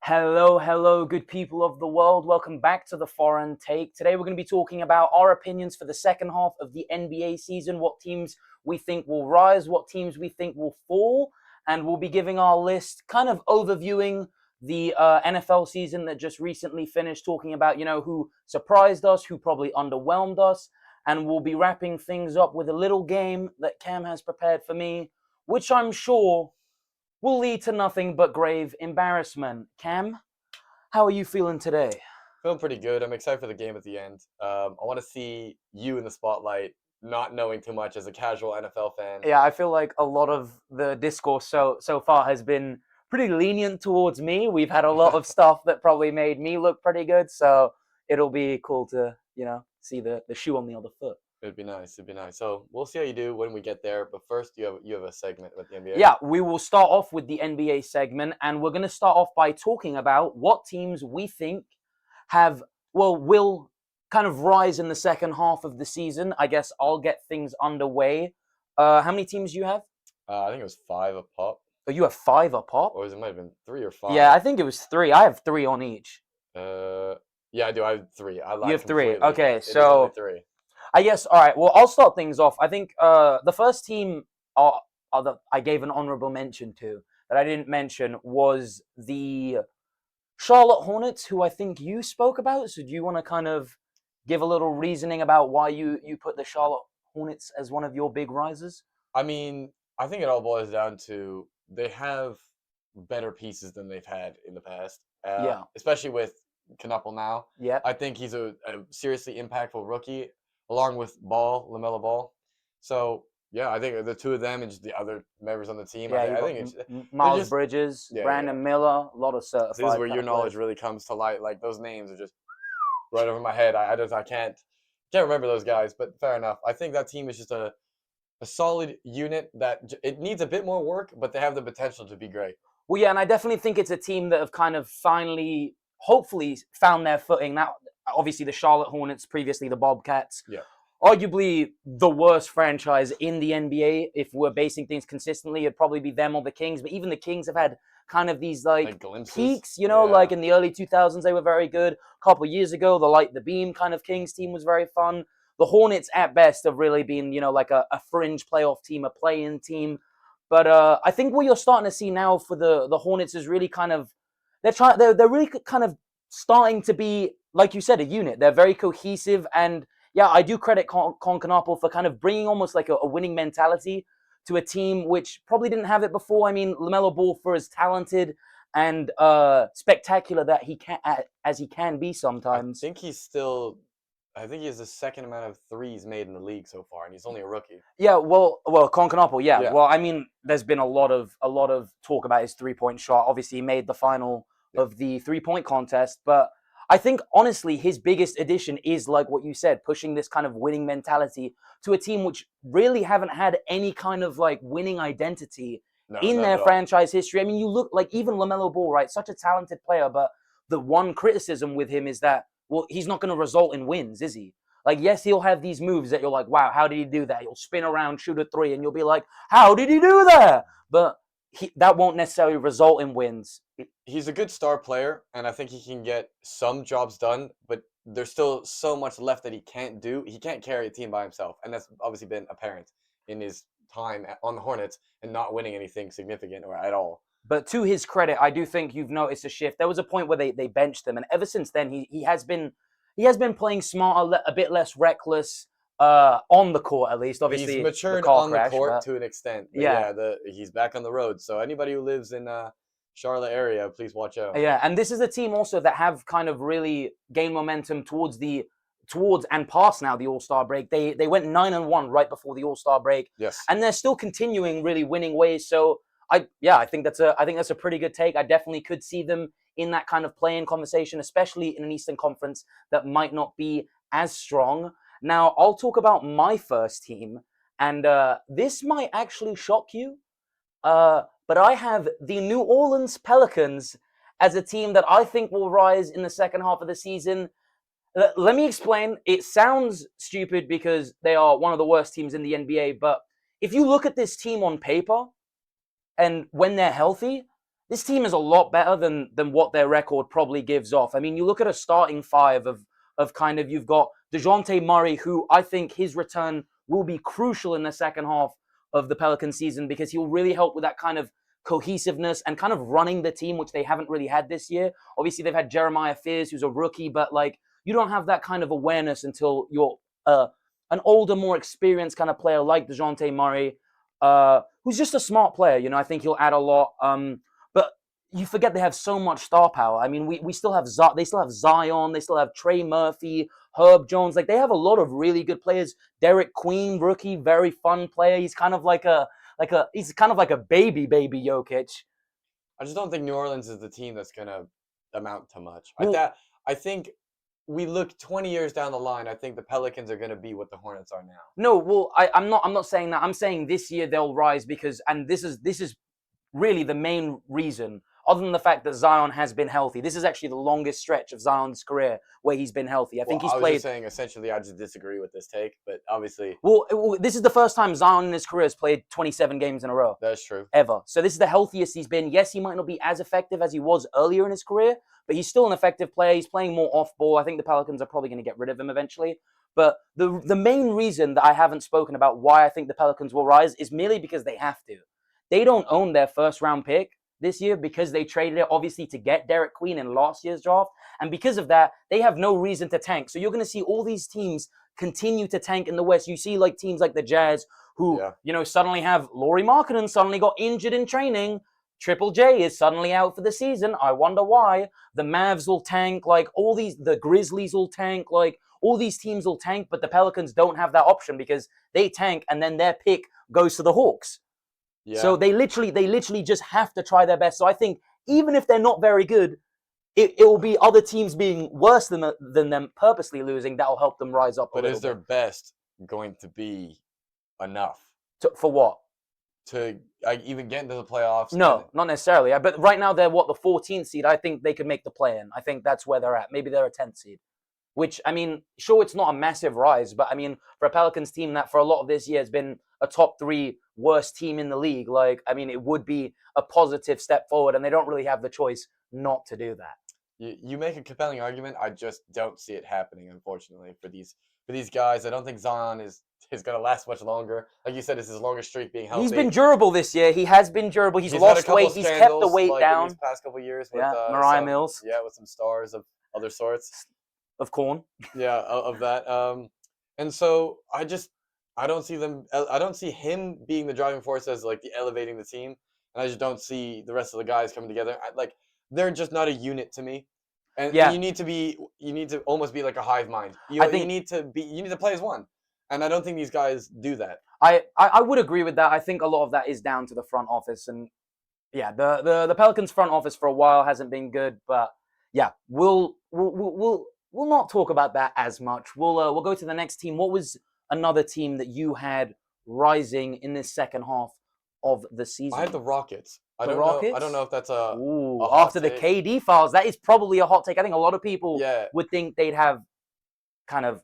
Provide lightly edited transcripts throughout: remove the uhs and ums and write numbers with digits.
Hello, hello, good people of the world. Welcome back to the Foreign Take. Today we're going to be talking about our opinions for the second half of the NBA season, what teams we think will rise, what teams we think will fall, and we'll be giving our list, kind of overviewing the NFL season that just recently finished, talking about, who surprised us, who probably underwhelmed us, and we'll be wrapping things up with a little game that Cam has prepared for me, which I'm sure will lead to nothing but grave embarrassment. Cam, how are you feeling today? Feeling pretty good. I'm excited for the game at the end. I want to see you in the spotlight, not knowing too much as a casual NFL fan. Yeah, I feel like a lot of the discourse so far has been pretty lenient towards me. We've had a lot of stuff that probably made me look pretty good, so it'll be cool to, see the shoe on the other foot. It'd be nice. It'd be nice. So we'll see how you do when we get there. But first, you have a segment with the NBA. Yeah, we will start off with the NBA segment, and we're going to start off by talking about what teams we think will kind of rise in the second half of the season. I guess I'll get things underway. How many teams do you have? I think it was five a pop, Oh, you have five a pop? or it might have been three or Yeah, five. I think it was three. I have three on each. Uh, yeah, I do. I have three. I You lied have three. completely. Okay, It is only so three. I guess, all right, well, I'll start things off. I think the first team that I gave an honorable mention to that I didn't mention was the Charlotte Hornets, who I think you spoke about. So do you want to kind of give a little reasoning about why you put the Charlotte Hornets as one of your big risers? I mean, I think it all boils down to they have better pieces than they've had in the past, Yeah, especially with Knuppel now. yeah. I think he's a seriously impactful rookie, along with LaMelo Ball. So yeah, I think the two of them and just the other members on the team. Yeah, you I got think they're Miles just Bridges, yeah. Brandon Miller, a lot of So this is certified where kind your of knowledge players. really comes to light. Like those names are just right over my head. I can't remember those guys, but fair enough. I think that team is just a solid unit that it needs a bit more work, but they have the potential to be great. Well, yeah, and I definitely think it's a team that have kind of finally, hopefully, found their footing. Now, obviously, the Charlotte Hornets, previously the Bobcats, Yeah, arguably the worst franchise in the NBA. If we're basing things consistently, it'd probably be them or the Kings. But even the Kings have had kind of these like like glimpses. peaks, like Yeah, in the early 2000s, they were very good. A couple of years ago, the Light the Beam kind of Kings team was very fun. The Hornets, at best, have really been, like a fringe playoff team, a play-in team. But I think what you're starting to see now for the Hornets is really kind of they're really kind of starting to be, like you said, a unit. They're very cohesive, and yeah, I do credit Concanapple for kind of bringing almost like a winning mentality to a team which probably didn't have it before. I mean, LaMelo Ball, for as talented and spectacular that he can as he can be I sometimes. think he's still. I think he has the second amount of threes made in the league so far, and he's only a rookie. Yeah, well, Concanapple, yeah. Yeah, Well, I mean, there's been a lot of talk about his 3-point shot. Obviously, he made the final yeah. of the 3-point contest, but I think honestly, his biggest addition is like what you said, pushing this kind of winning mentality to a team which really haven't had any kind of like winning identity No, in not their at all. franchise history. I mean, you look like even LaMelo Ball, right? Such a talented player, but the one criticism with him is that, well, he's not going to result in wins, is he? Like, yes, he'll have these moves that you're like, wow, how did he do that? He'll spin around, shoot a three, and you'll be like, how did he do that? But that won't necessarily result in wins. He's a good star player, and I think he can get some jobs done, but there's still so much left that he can't do. He can't carry a team by himself, and that's obviously been apparent in his time on the Hornets and not winning anything significant or at all. But to his credit, I do think you've noticed a shift. There was a point where they benched him, and ever since then, he has been playing smarter, a bit less reckless on the court, at least. He's Obviously, the matured car on the crash, court but to an extent, but yeah, yeah, he's back on the road. So anybody who lives in Charlotte area, please watch out. yeah, and this is a team also that have kind of really gained momentum towards and past now the All Star break. They went 9-1 right before the All Star break, Yes. and they're still continuing really winning ways. So I think that's a pretty good take. I definitely could see them in that kind of play-in conversation, especially in an Eastern Conference that might not be as strong. Now I'll talk about my first team, and this might actually shock you. But I have the New Orleans Pelicans as a team that I think will rise in the second half of the season. Let me explain. It sounds stupid because they are one of the worst teams in the NBA, but if you look at this team on paper and when they're healthy, this team is a lot better than what their record probably gives off. I mean, you look at a starting five of kind of, you've got DeJounte Murray, who I think his return will be crucial in the second half of the Pelican season, because he'll really help with that kind of cohesiveness and kind of running the team, which they haven't really had this year. Obviously, they've had Jeremiah Fears, who's a rookie, but like, you don't have that kind of awareness until you're an older, more experienced kind of player like DeJounte Murray, who's just a smart player. You know, I think he'll add a lot. But you forget they have so much star power. I mean, we still have they still have Zion, they still have Trey Murphy, Herb Jones. Like, they have a lot of really good players. Derek Queen, rookie, very fun player. He's kind of like a baby Jokic. I just don't think New Orleans is the team that's gonna amount to much. Well, I think we look 20 years down the line. I think the Pelicans are gonna be what the Hornets are now. no, well, I'm not saying that. I'm saying this year they'll rise, because, and this is really the main reason, other than the fact that Zion has been healthy. This is actually the longest stretch of Zion's career where he's been healthy. I think he's I was played. just saying, essentially, I just disagree with this take, but obviously, Well, this is the first time Zion in his career has played 27 games in a row. that's true. Ever. So this is the healthiest he's been. Yes, he might not be as effective as he was earlier in his career, but he's still an effective player. He's playing more off ball. I think the Pelicans are probably going to get rid of him eventually. But the main reason that I haven't spoken about why I think the Pelicans will rise is merely because they have to. They don't own their first round pick this year, because they traded it obviously to get Derek Queen in last year's draft. And because of that, they have no reason to tank. So you're going to see all these teams continue to tank in the West. You see like teams like the Jazz, who, suddenly have Lauri Markkanen suddenly got injured in training. Triple J is suddenly out for the season. I wonder why. The Mavs will tank. Like, the Grizzlies will tank. Like, all these teams will tank, but the Pelicans don't have that option, because they tank and then their pick goes to the Hawks. Yeah. So they literally just have to try their best. So I think even if they're not very good, it will be other teams being worse than them purposely losing that will help them rise up. But is their best going to be enough? For what? To even get into the playoffs? No, not necessarily. But right now they're the 14th seed. I think they could make the play-in. I think that's where they're at. Maybe they're a 10th seed. Which, I mean, sure, it's not a massive rise, but I mean, for a Pelicans team that for a lot of this year has been a top 3 worst team in the league, like, I mean, it would be a positive step forward, and they don't really have the choice not to do that. You make a compelling argument. I just don't see it happening, unfortunately, for these guys. I don't think Zion is going to last much longer. Like you said, it's his longest streak being healthy. He's been durable this year. He has been durable. He's lost weight. He's kept the weight down. In these past couple of years with Mariah Mills. Yeah, with some stars of other sorts. Of corn. Yeah, of that. And so I don't see him being the driving force as like the elevating the team, and I just don't see the rest of the guys coming together. They're just not a unit to me. And you need to almost be like a hive mind. You need to play as one. And I don't think these guys do that. I would agree with that. I think a lot of that is down to the front office, and yeah, the Pelicans front office for a while hasn't been good, but yeah, we'll not talk about that as much. We'll go to the next team. What was another team that you had rising in this second half of the season? I had the Rockets. I don't know if that's a after the KD files. That is probably a hot take. I think a lot of people would think they'd have kind of,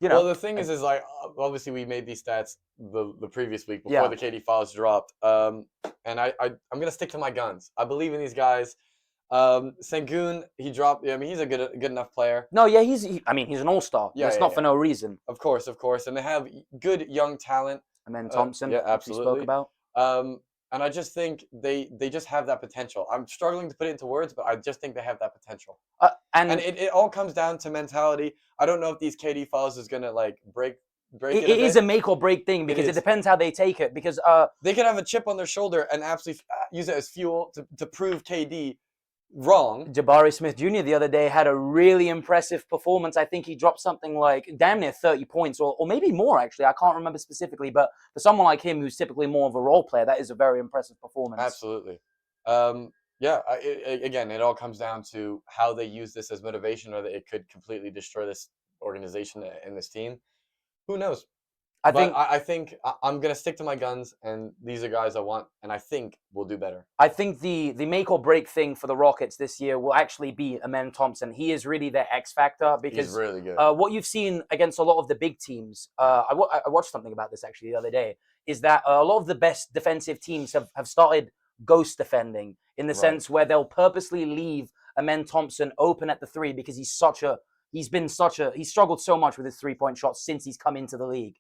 Well, the thing is like, obviously we made these stats the previous week before the KD files dropped. And I'm gonna stick to my guns. I believe in these guys. Sengun, he dropped. I mean, he's a good enough player. No, yeah, he's an all-star. Yeah, it's not for no reason. Of course, and they have good young talent. Amen Thompson, absolutely. We spoke about. And I just think they just have that potential. I'm struggling to put it into words, but I just think they have that potential. And it all comes down to mentality. I don't know if these KD files is gonna like break it. It is a make or break thing, because it depends how they take it. Because they could have a chip on their shoulder and absolutely use it as fuel to prove KD wrong. Jabari Smith Jr. the other day had a really impressive performance. I think he dropped something like damn near 30 points, or maybe more, actually. I can't remember specifically, but for someone like him who's typically more of a role player, that is a very impressive performance. Absolutely. Again, it all comes down to how they use this as motivation, or that it could completely destroy this organization and this team. Who knows? I think I'm going to stick to my guns, and these are guys I want, and I think we'll do better. I think the make or break thing for the Rockets this year will actually be Amen Thompson. He is really their X factor, because he's really good. What you've seen against a lot of the big teams, I watched something about this actually the other day, is that a lot of the best defensive teams have started ghost defending in the Right. sense where they'll purposely leave Amen Thompson open at the three because he's struggled so much with his 3-point shots since he's come into the league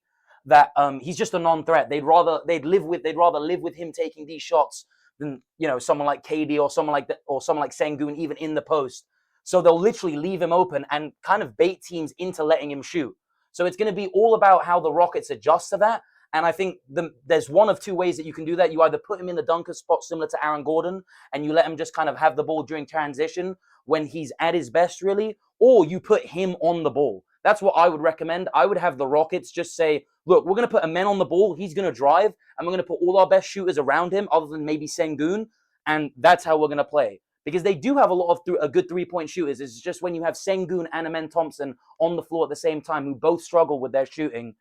that he's just a non-threat. They'd rather live with him taking these shots than someone like KD or someone like Sengun even in the post. So they'll literally leave him open and kind of bait teams into letting him shoot. So it's going to be all about how the Rockets adjust to that. And I think there's one of two ways that you can do that. You either put him in the dunker spot similar to Aaron Gordon and you let him just kind of have the ball during transition when he's at his best, really, or you put him on the ball. That's what I would recommend. I would have the Rockets just say, look, we're going to put a man on the ball. He's going to drive, and we're going to put all our best shooters around him other than maybe Sengun, and that's how we're going to play. Because they do have a lot of good 3-point shooters. It's just when you have Sengun and Amen Thompson on the floor at the same time who both struggle with their shooting,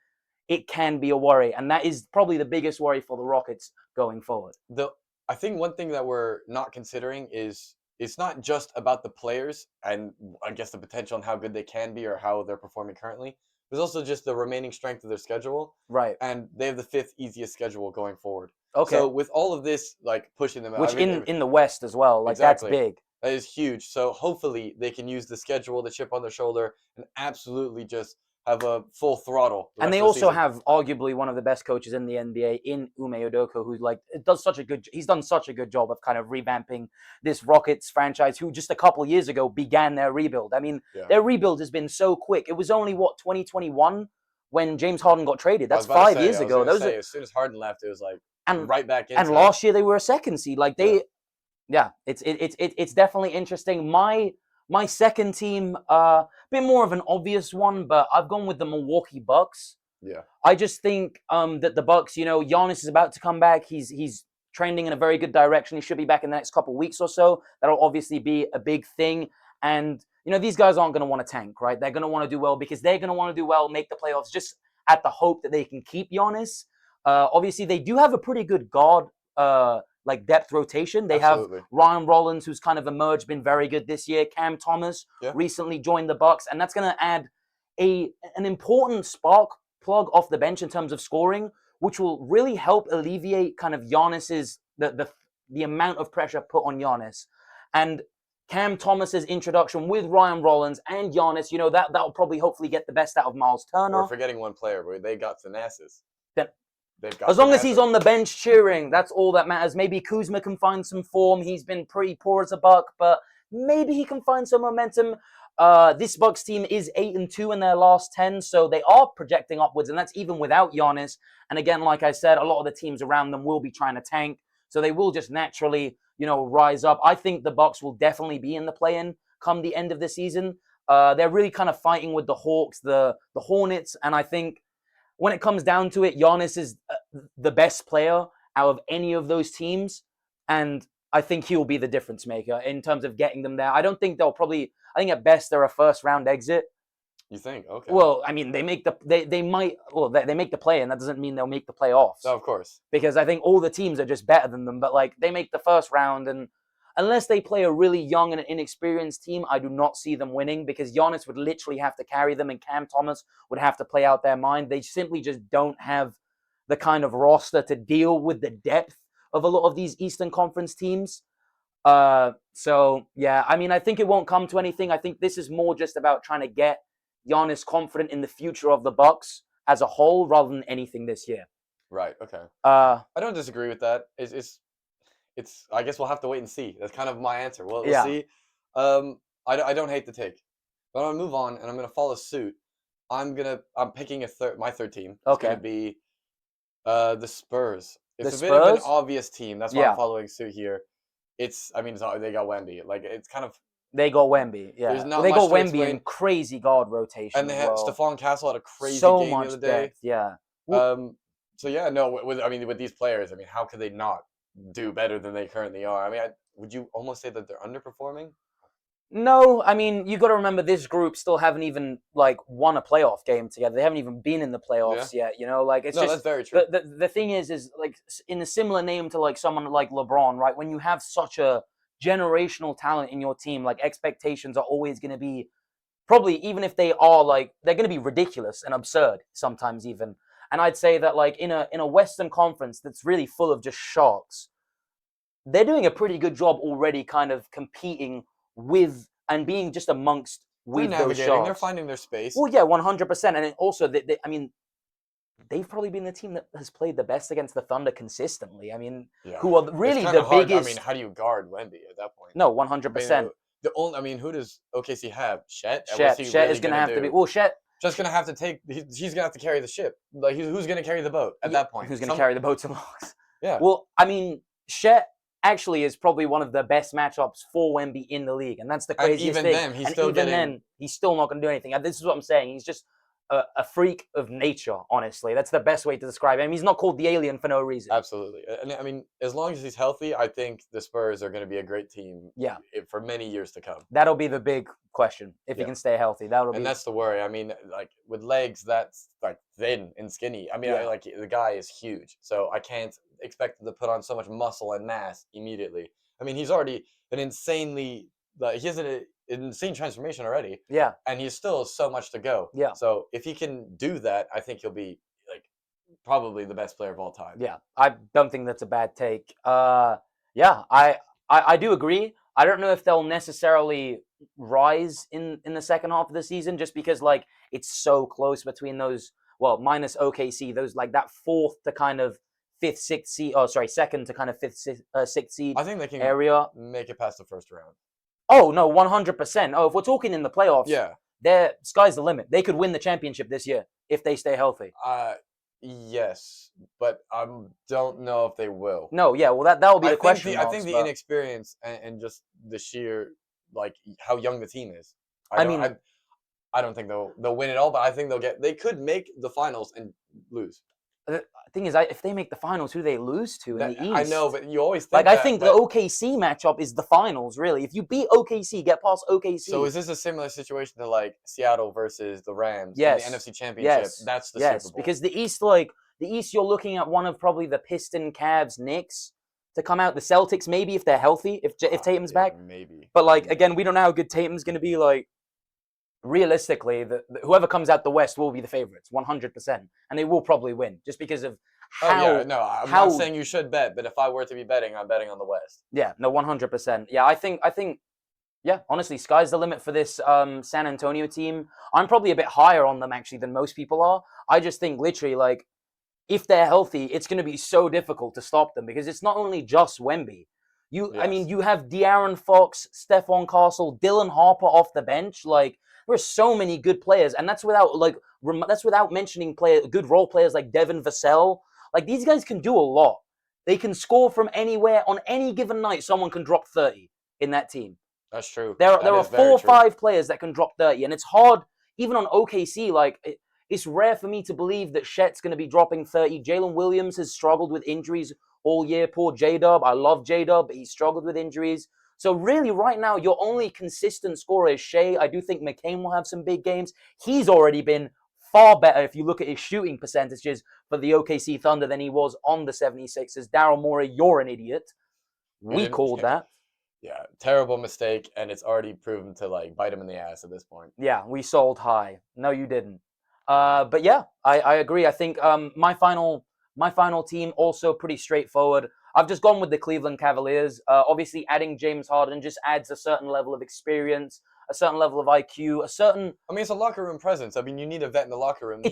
it can be a worry. And that is probably the biggest worry for the Rockets going forward. I think one thing that we're not considering is it's not just about the players and I guess the potential and how good they can be or how they're performing currently. There's also just the remaining strength of their schedule. Right. And they have the 5th easiest schedule going forward. Okay. So with all of this, like pushing them out, Which in the West as well, like exactly. That's big. That is huge. So hopefully they can use the schedule, the chip on their shoulder, and absolutely just have a full throttle. And they also have arguably one of the best coaches in the NBA in Ime Udoka, who's he's done such a good job of kind of revamping this Rockets franchise, who just a couple years ago began their rebuild. I mean, their rebuild has been so quick. It was only 2021 when James Harden got traded. That's 5 years ago. As soon as Harden left, it was like right back in. And last year they were a second seed. Like it's definitely interesting. My second team, a bit more of an obvious one, but I've gone with the Milwaukee Bucks. Yeah. I just think that the Bucks, Giannis is about to come back. He's trending in a very good direction. He should be back in the next couple of weeks or so. That'll obviously be a big thing. And, these guys aren't going to want to tank, right? They're going to want to do well because they're going to want to do well, make the playoffs, just at the hope that they can keep Giannis. Obviously, they do have a pretty good guard depth rotation. They Absolutely. have Ryan Rollins, who's kind of emerged, been very good this year. Cam Thomas recently joined the Bucks, and that's going to add an important spark plug off the bench in terms of scoring, which will really help alleviate kind of Giannis's the amount of pressure put on Giannis. And Cam Thomas's introduction with Ryan Rollins and Giannis, that'll probably hopefully get the best out of Miles Turner. We're forgetting one player, but they got Thanasis. As long as he's on the bench cheering, that's all that matters. Maybe Kuzma can find some form. He's been pretty poor as a Buck, but maybe he can find some momentum. This Bucks team is 8-2 in their last 10, so they are projecting upwards, and that's even without Giannis. And again, like I said, a lot of the teams around them will be trying to tank, so they will just naturally, rise up. I think the Bucks will definitely be in the play-in come the end of the season. They're really kind of fighting with the Hawks, the Hornets, and I think when it comes down to it, Giannis is the best player out of any of those teams, and I think he'll be the difference maker in terms of getting them there. I don't think I think at best they're a first-round exit. You think? Okay. Well, I mean, they make they make the play, and that doesn't mean they'll make the playoffs. No, of course. Because I think all the teams are just better than them, but they make the first round, and unless they play a really young and inexperienced team, I do not see them winning because Giannis would literally have to carry them and Cam Thomas would have to play out their mind. They simply just don't have the kind of roster to deal with the depth of a lot of these Eastern Conference teams. So, yeah, I mean, I think it won't come to anything. I think this is more just about trying to get Giannis confident in the future of the Bucks as a whole rather than anything this year. Right, okay. I don't disagree with that. It's I guess we'll have to wait and see. That's kind of my answer. We'll see. I don't hate the take. But I'm going to move on, and I'm going to follow suit. I'm picking my third team. It's going to be the Spurs. It's a bit of an obvious team. That's why I'm following suit here. They got Wemby. It's kind of... They got Wemby, yeah. They got Wemby in crazy guard rotation. And they had Stephon Castle had a crazy so game much the other day. Depth, yeah. With these players, how could they not do better than they currently are? Would you almost say that they're underperforming? No, I mean, you got to remember this group still haven't even won a playoff game together. They haven't even been in the playoffs yet. It's just that's very true. The thing is in a similar name to someone like LeBron, right? When you have such a generational talent in your team, expectations are always going to be probably, even if they are they're going to be ridiculous and absurd sometimes even. And I'd say that in a Western Conference that's really full of just sharks, they're doing a pretty good job already, kind of competing with and being just amongst They're with those navigating. They're sharks. finding their space. Well, yeah, 100%. And also, I mean, they've probably been the team that has played the best against the Thunder consistently. I mean, Yeah, who are it's really kind the of hard. I biggest? mean, how do you guard Wemby at that point? No, I mean, 100%. I mean, who does OKC have? Shet. And what's Shet, he Shet really is going to gonna have to be. do? Well, Shet, Just gonna have to take. He's gonna have to carry the ship. Like, who's gonna carry the boat at that point? who's going to carry the boats and locks? Yeah. Well, I mean, Shet actually is probably one of the best matchups for Wemby in the league, and that's the And craziest even thing. then, he's and still even getting. then, he's still not going to do anything. And this is what I'm saying. He's just a freak of nature. Honestly, that's the best way to describe him. He's not called the alien for no reason. Absolutely. And I mean, as long as he's healthy, I think the Spurs are going to be a great team. Yeah. For many years to come. That'll be the big question if he Yeah. can stay healthy. And that's the worry. I mean, like with legs, that's like thin and skinny. I mean, Yeah. like the guy is huge, so I can't expect him to put on so much muscle and mass immediately. I mean, he's already an insanely like he has an insane transformation already, Yeah. and he's still so much to go. Yeah. So if he can do that, I think he'll be like probably the best player of all time. Yeah. I don't think that's a bad take. Yeah, I do agree. I don't know if they'll necessarily rise in the second half of the season, just because like it's so close between those. Well, minus OKC, those like that fourth to kind of fifth, sixth seed. Oh, sorry, second to kind of fifth, sixth seed I think they can area. make it past the first round. Oh no, 100%. Oh, if we're talking in the playoffs, Yeah. their sky's the limit. They could win the championship this year if they stay healthy. Yes, but I don't know if they will. No, yeah, well that will be the question. I think the inexperience and just the sheer like how young the team is. I don't think they'll win it all, but I think they could make the finals and lose. The thing is, if they make the finals, who do they lose to in the East? I know, but you always think like that, I think the OKC matchup is the finals. Really, if you beat OKC, get past OKC. So is this a similar situation to like Seattle versus the Rams yes. in the NFC Championship? Yes. That's the yes. Super Bowl. Because the East, you're looking at one of probably the Piston, Cavs, Knicks to come out. The Celtics, maybe if they're healthy, if Tatum's back, maybe. But like again, we don't know how good Tatum's going to be. Like realistically, whoever comes out the West will be the favorites, 100%, and they will probably win just because of. I'm not saying you should bet, but if I were to be betting, I'm betting on the West. Yeah, no, 100%. Yeah, I think, yeah, honestly, sky's the limit for this San Antonio team. I'm probably a bit higher on them actually than most people are. I just think literally like, if they're healthy, it's going to be so difficult to stop them because it's not only just Wemby. I mean, you have De'Aaron Fox, Stephon Castle, Dylan Harper off the bench. Like, there are so many good players, and that's without mentioning good role players like Devin Vassell. Like, these guys can do a lot. They can score from anywhere. On any given night, someone can drop 30 in that team. That's true. There are 4 or 5 players that can drop 30, and it's hard, even on OKC, like, it's rare for me to believe that Shet's going to be dropping 30. Jalen Williams has struggled with injuries all year. Poor J-Dub. I love J-Dub, but he's struggled with injuries. So really, right now, your only consistent scorer is Shea. I do think McCain will have some big games. He's already been far better if you look at his shooting percentages for the OKC Thunder than he was on the 76ers. Daryl Morey, you're an idiot. We called that. Yeah, terrible mistake, and it's already proven to like bite him in the ass at this point. Yeah, we sold high. No, you didn't. But yeah, I agree. I think my final team also pretty straightforward. I've just gone with the Cleveland Cavaliers. Obviously, adding James Harden just adds a certain level of experience, a certain level of IQ, I mean, it's a locker room presence. I mean, you need a vet in the locker room.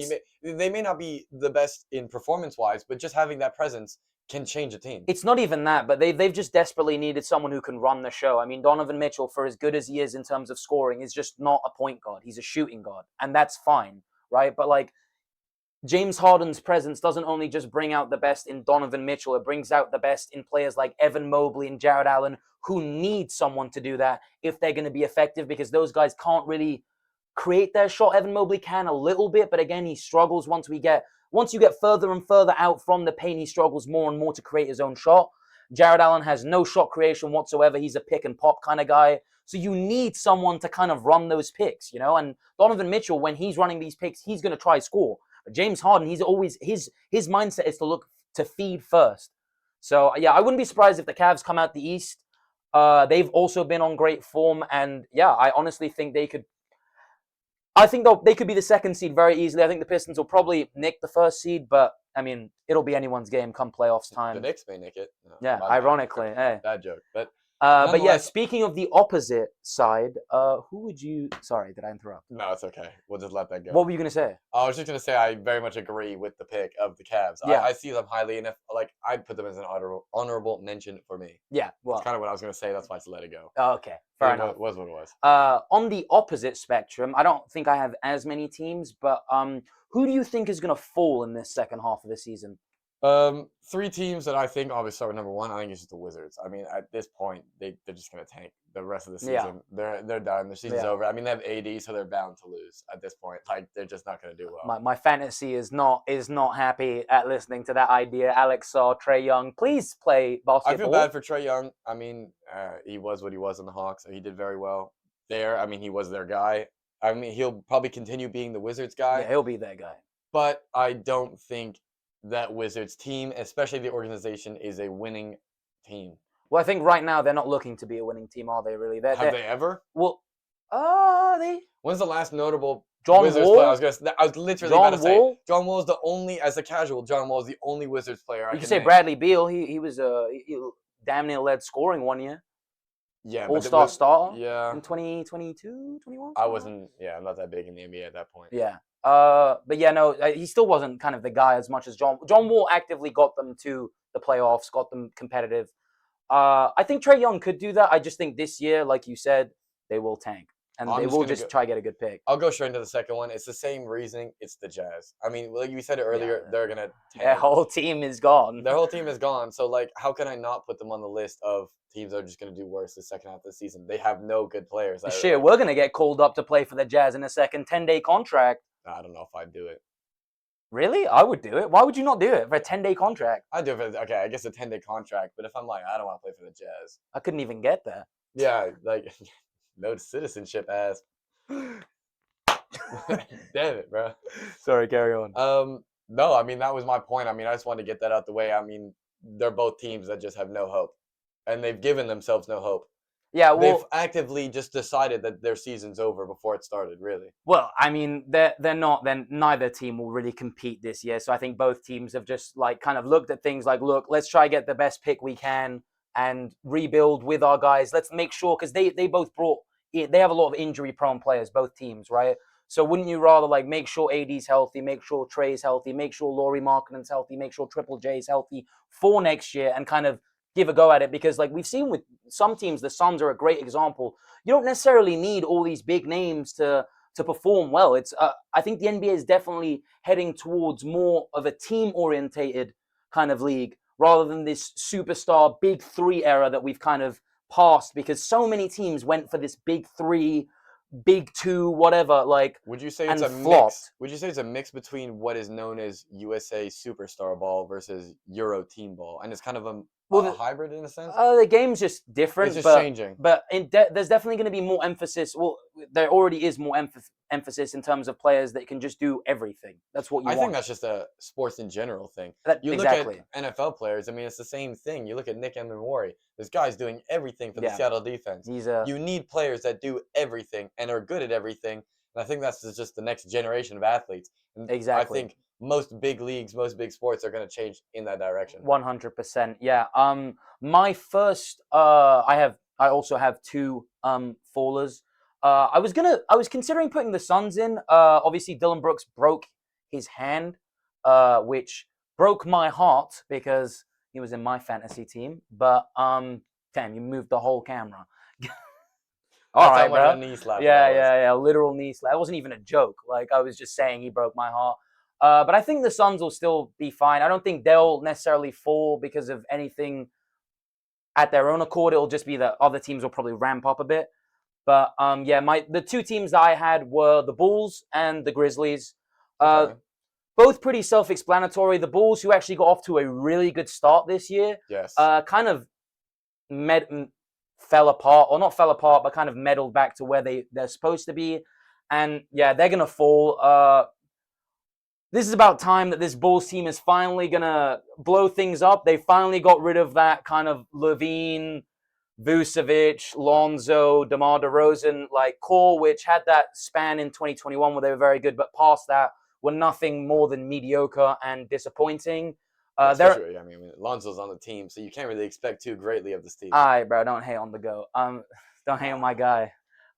They may not be the best in performance-wise, but just having that presence can change a team. It's not even that, but they've just desperately needed someone who can run the show. I mean, Donovan Mitchell, for as good as he is in terms of scoring, is just not a point guard. He's a shooting guard, and that's fine, right? But like, James Harden's presence doesn't only just bring out the best in Donovan Mitchell, it brings out the best in players like Evan Mobley and Jared Allen, who need someone to do that if they're going to be effective, because those guys can't really create their shot. Evan Mobley can a little bit, but again, he struggles once you get further and further out from the paint, he struggles more and more to create his own shot. Jared Allen has no shot creation whatsoever. He's a pick and pop kind of guy. So you need someone to kind of run those picks, And Donovan Mitchell, when he's running these picks, he's going to try score. But James Harden, he's always his mindset is to look to feed first. So yeah, I wouldn't be surprised if the Cavs come out the East. They've also been on great form, and yeah, I honestly think they could. I think they could be the second seed very easily. I think the Pistons will probably nick the first seed, but I mean, it'll be anyone's game come playoffs The time. Knicks may nick it. No, Yeah, my bad. ironically. Hey. Bad joke. But But yeah, nonetheless, speaking of the opposite side, who would you? Sorry, did I interrupt? no, it's okay. We'll just let that go. What were you gonna say? I was just gonna say I very much agree with the pick of the Cavs. Yeah. I see them highly, and if like I'd put them as an honorable mention for me. Yeah, well, That's kind of what I was gonna say. That's why I just let it go. okay, fair It enough. was what it was. On the opposite spectrum, I don't think I have as many teams, but who do you think is gonna fall in this second half of the season? Three teams that I think obviously start with number one. I think it's just the Wizards. I mean, at this point, they're just gonna tank the rest of the season. Yeah. They're done. Their season's Yeah. over. I mean, they have AD, so they're bound to lose at this point. Like they're just not gonna do well. My fantasy is not happy at listening to that idea. Alex saw Trae Young. Please play basketball. I feel bad for Trae Young. I mean, he was what he was in the Hawks. So he did very well there. I mean, he was their guy. I mean, he'll probably continue being the Wizards guy. Yeah, he'll be that guy. But I don't think that Wizards team, especially the organization, is a winning team. Well, I think right now they're not looking to be a winning team, are they? Really? Have they ever? Well, are they? When's the last notable John Wizards Wall? player? I was literally about to say Wall? John Wall is the only, as a casual, John Wall is the only Wizards player I You can could say name. Bradley Beal. He was he damn near led scoring one year. Yeah, All-star starter. Yeah. In 2022, 21. I wasn't. Yeah, I'm not that big in the NBA at that point. Yeah. But yeah, no, he still wasn't kind of the guy as much as John Wall actively got them to the playoffs, got them competitive. I think Trae Young could do that. I just think this year, like you said, they will tank. And they will just try to get a good pick. I'll go straight into the second one. It's the same reasoning. It's the Jazz. I mean, like you said it earlier, they're going to tank. Their whole team is gone. Their whole team is gone. So, like, how can I not put them on the list of teams that are just going to do worse the second half of the season? They have no good players. Shit, we're going to get called up to play for the Jazz in a second 10-day contract. I don't know if I'd do it. Really? I would do it. Why would you not do it for a 10-day contract? I'd do it. Okay, I guess a 10-day contract. But if I'm like, I don't want to play for the Jazz. I couldn't even get there. Yeah, like, no citizenship ass. Damn it, bro. Sorry, carry on. No, I mean, that was my point. I mean, I just wanted to get that out the way. I mean, they're both teams that just have no hope. And they've given themselves no hope. Yeah, well, they've actively just decided that their season's over before it started, really. Well, I mean, they're not. Then neither team will really compete this year. So I think both teams have just like kind of looked at things like, look, let's try get the best pick we can and rebuild with our guys. Let's make sure because they both brought. They have a lot of injury-prone players, both teams, right? So wouldn't you rather like make sure AD's healthy, make sure Trae's healthy, make sure Lauri Markkanen's healthy, make sure Triple J's healthy for next year, and kind of give a go at it? Because like we've seen with some teams, the Suns are a great example. You don't necessarily need all these big names to perform well. It's I think the NBA is definitely heading towards more of a team-orientated kind of league rather than this superstar big three era that we've kind of passed, because so many teams went for this big three, big two, whatever. Like, would you say it's a mix? Would you say it's a mix between what is known as USA Superstar Ball versus Euro Team Ball, and it's kind of a hybrid in a sense? The game's just different. It's just changing. But there's definitely going to be more emphasis. Well, there already is more emphasis in terms of players that can just do everything. That's what you want. I think that's just a sports in general thing. You look at NFL players. I mean, it's the same thing. You look at Nick Emmanwori. This guy's doing everything for the Seattle defense. You need players that do everything and are good at everything. And I think that's just the next generation of athletes. And exactly. I think most big leagues, most big sports are going to change in that direction. 100%. Yeah. My first, I also have two fallers. I was considering putting the Suns in. Obviously, Dylan Brooks broke his hand, which broke my heart because he was in my fantasy team. But damn, you moved the whole camera. All right, bro. Knee slap yeah, literal knee slap. It wasn't even a joke. Like I was just saying, he broke my heart. But I think the Suns will still be fine. I don't think they'll necessarily fall because of anything at their own accord. It'll just be that other teams will probably ramp up a bit. But the two teams that I had were the Bulls and the Grizzlies. Okay. Both pretty self-explanatory. The Bulls, who actually got off to a really good start this year, yes, kind of fell apart, or not fell apart, but kind of meddled back to where they're supposed to be. And yeah, they're gonna fall. This is about time that this Bulls team is finally gonna blow things up. They finally got rid of that kind of Levine, Vucevic, Lonzo, DeMar DeRozan, like core, which had that span in 2021 where they were very good, but past that were nothing more than mediocre and disappointing. Yeah, They're especially, I mean, Lonzo's on the team, so you can't really expect too greatly of this team. all right, bro. Don't hate on the goat. Don't hate on my guy.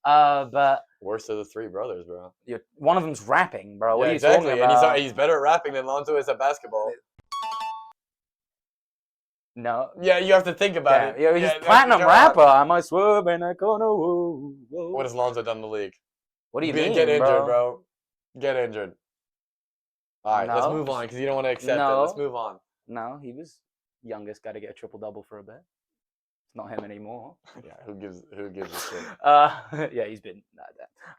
But Worst of the three brothers, bro. one of them's rapping, bro. What Yeah, are you talking exactly. about? And he's better at rapping than Lonzo is at basketball. No. Yeah, you have to think about it. Yeah, he's Yeah, platinum come on. rapper. I might swerve and I gonna whoa, whoa. What has Lonzo done in the league? What do you mean, Get injured, bro? Get injured. All right, let's No. move on because you don't want to accept it. No. Let's move on. No, he was youngest guy to get a triple double for a bit. It's not him anymore. Yeah, who gives a shit? Yeah, he's been. Nah,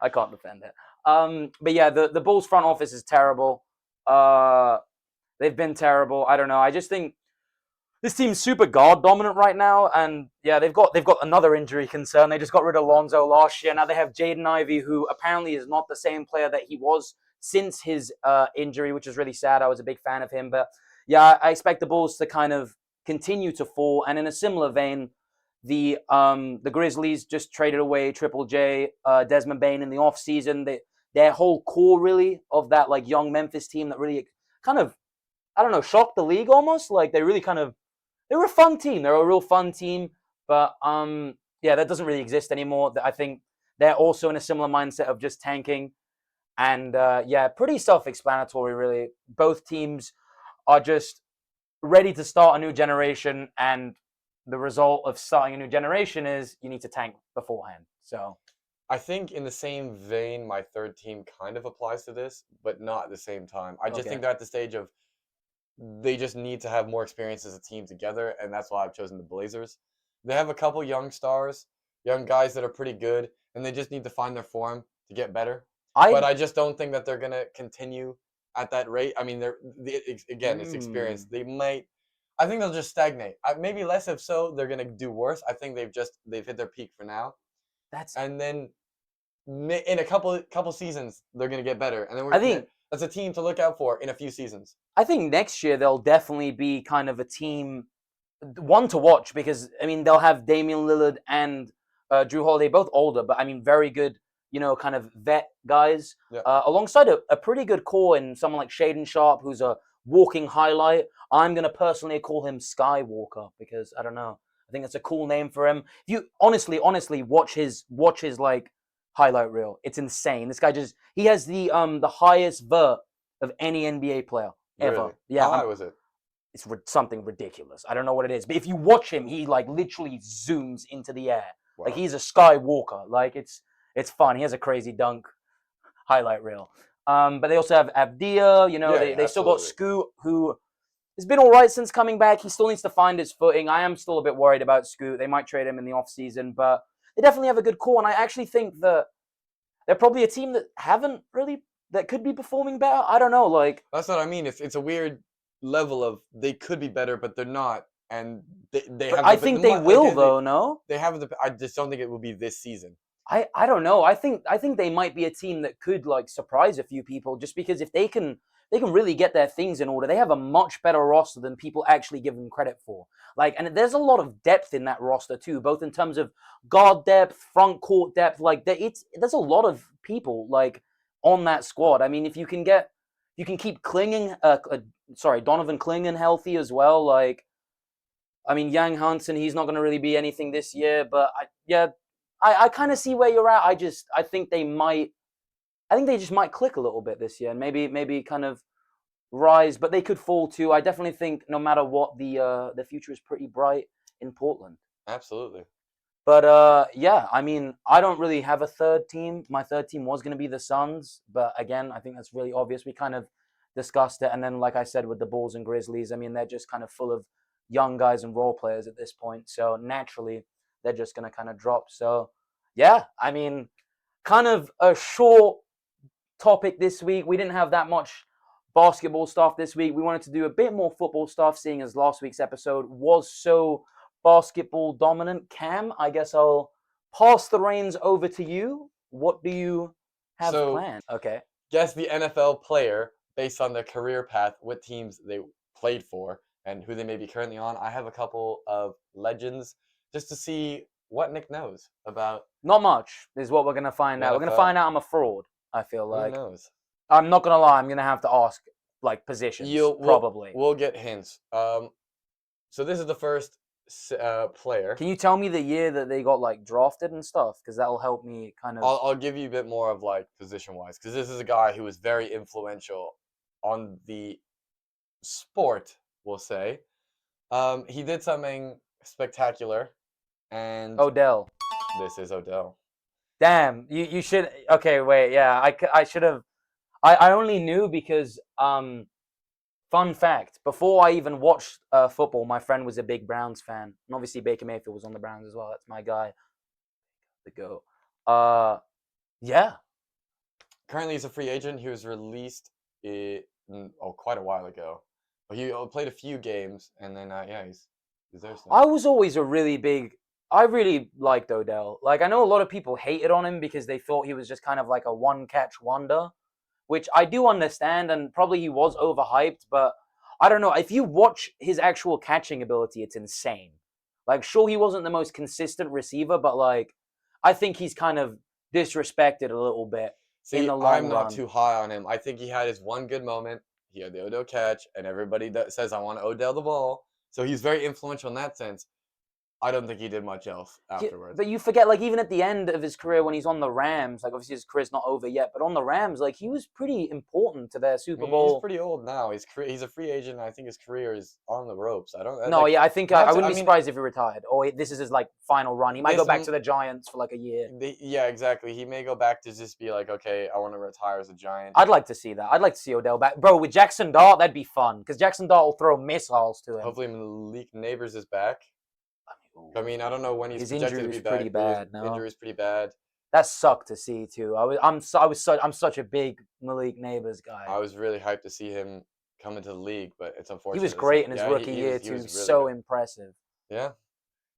I can't defend it. But yeah, the Bulls front office is terrible. They've been terrible. I don't know. I just think this team's super guard dominant right now, and yeah, they've got another injury concern. They just got rid of Lonzo last year. Now they have Jaden Ivey, who apparently is not the same player that he was since his injury, which is really sad. I was a big fan of him, but yeah, I expect the Bulls to kind of continue to fall. And in a similar vein, the Grizzlies just traded away Triple J, Desmond Bane in the offseason. Their whole core really of that like young Memphis team that really kind of, I don't know, shocked the league almost. Like they really kind of, they were a fun team. They're a real fun team, but yeah, that doesn't really exist anymore. I think they're also in a similar mindset of just tanking. And yeah, pretty self-explanatory, really. Both teams are just ready to start a new generation, and the result of starting a new generation is you need to tank beforehand. So I think in the same vein, my third team kind of applies to this, but not at the same time. I just Okay. think they're at the stage of they just need to have more experience as a team together, and that's why I've chosen the Blazers. They have a couple young stars, young guys that are pretty good, and they just need to find their form to get better. But I just don't think that they're gonna continue at that rate. I mean, again, it's experience. They might. I think they'll just stagnate. Maybe less if so, they're gonna do worse. I think they've hit their peak for now, that's and then in a couple seasons they're gonna get better, and then I think that's a team to look out for in a few seasons. I think next year they'll definitely be kind of a team, one to watch, because I mean they'll have Damian Lillard and Drew Holiday, both older, but I mean very good, kind of vet guys, Yeah. Alongside a pretty good core in someone like Shaden Sharp, who's a walking highlight. I'm gonna personally call him Skywalker because I don't know. I think that's a cool name for him. If you honestly watch his like highlight reel, it's insane. This guy he has the highest vert of any NBA player ever. Really? Yeah, How high was it? it's something ridiculous. I don't know what it is, but if you watch him, he like literally zooms into the air. Wow. Like he's a Skywalker. Like it's fun. He has a crazy dunk highlight reel. But they also have Avdia. They still got Scoot, who has been all right since coming back. He still needs to find his footing. I am still a bit worried about Scoot. They might trade him in the offseason, but they definitely have a good core. And I actually think that they're probably a team that could be performing better. I don't know. Like that's what I mean. It's a weird level of they could be better, but they're not, and they have. I think they will, though. No, they have the. I just don't think it will be this season. I don't know. I think they might be a team that could like surprise a few people, just because if they can really get their things in order, they have a much better roster than people actually give them credit for. Like, and there's a lot of depth in that roster too, both in terms of guard depth, front court depth. Like, there's a lot of people like on that squad. I mean, if you can keep Donovan Clingan healthy as well. Like, I mean, Yang Hansen, he's not going to really be anything this year, but I kind of see where you're at. I think they just might click a little bit this year and maybe kind of rise, but they could fall too. I definitely think no matter what, the future is pretty bright in Portland. Absolutely. But yeah, I mean, I don't really have a third team. My third team was going to be the Suns, but again, I think that's really obvious. We kind of discussed it, and then like I said with the Bulls and Grizzlies, I mean, they're just kind of full of young guys and role players at this point, so naturally they're just going to kind of drop. So yeah, I mean, kind of a short topic this week. We didn't have that much basketball stuff this week. We wanted to do a bit more football stuff, seeing as last week's episode was so basketball dominant. Cam, I guess I'll pass the reins over to you. What do you have planned? Okay. Guess the NFL player based on their career path, what teams they played for, and who they may be currently on. I have a couple of legends just to see what Nick knows about Not much is what we're gonna find the out. We're gonna NFL. find out I'm a fraud. I feel Who like knows? I'm not gonna lie. I'm gonna have to ask like positions We'll probably. we'll get hints. So this is the first player. Can you tell me the year that they got like drafted and stuff? Because that'll help me kind of. I'll give you a bit more of like position wise because this is a guy who was very influential on the sport. We'll say. He did something spectacular, and Odell. this is Odell. Damn, you should. Okay, wait. Yeah, I should have. I only knew because fun fact, before I even watched football, my friend was a big Browns fan. And obviously Baker Mayfield was on the Browns as well. That's my guy. The go. Yeah. Currently, he's a free agent. He was released quite a while ago. But he played a few games, and then yeah, he's there still. I was always a really big. I really liked Odell. Like I know a lot of people hated on him because they thought he was just kind of like a one-catch wonder, which I do understand, and probably he was overhyped. But I don't know. If you watch his actual catching ability, it's insane. Like, sure, he wasn't the most consistent receiver, but like, I think he's kind of disrespected a little bit in See, the long I'm not run. too high on him. I think he had his one good moment. He had the Odell catch, and everybody that says I want to Odell the ball. So he's very influential in that sense. I don't think he did much else afterwards. But you forget, like, even at the end of his career when he's on the Rams, like, obviously his career's not over yet, but on the Rams, like, he was pretty important to their I Super mean, Bowl. he's pretty old now. He's a free agent. And I think his career is on the ropes. I don't. No, Like, yeah, I think not I to- wouldn't I be mean, surprised if he retired, or this is his like final run. He might go This back m- to the Giants for like a year. Yeah, exactly. He may go back to just be like, okay, I want to retire as a Giant. I'd like to see that. I'd like to see Odell back, bro. With Jackson Dart, that'd be fun because Jackson Dart will throw missiles to him. Hopefully, Malik Neighbors is back. I mean, I don't know when he's His projected injury to be was back. pretty But his bad. No, injury is pretty bad. that sucked to see too. I'm such a big Malik Neighbors guy. I was really hyped to see him come into the league, but it's unfortunate. He was great in his Yeah, rookie he year was- he too. was really So good. impressive. Yeah.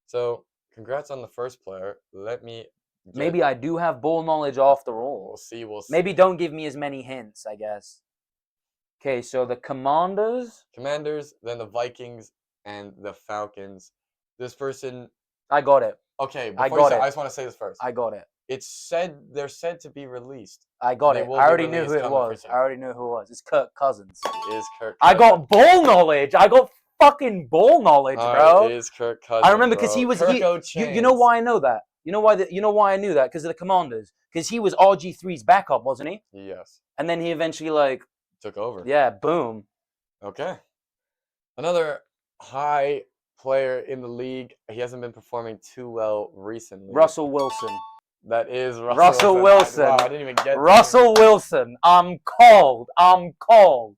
So congrats on the first player. Let me. Maybe I do have ball knowledge after all. We'll see. We'll see. Maybe don't give me as many hints, I guess. Okay, so the Commanders. Commanders, then the Vikings, and the Falcons. This person. I got it. Okay, I before you got start, it. I just want to say this first. I got it. They're said to be released. I got They it. will I be already knew who released it come the was. first I already knew who it was. It's Kirk Cousins. It is Kirk. I Cousins. got ball knowledge. I got fucking ball knowledge, All bro. right, it is Kirk Cousins. I remember because bro. he was Kirko you know Chainz. why I know that? You know why I knew that? Because of the Commanders. Because he was RG3's backup, wasn't he? Yes. And then he eventually like Took over. yeah, boom. Okay. Another high player in the league. He hasn't been performing too well recently. Russell Wilson. That is Russell Wilson. Wow, I didn't even get Russell Wilson. I'm cold. I'm cold.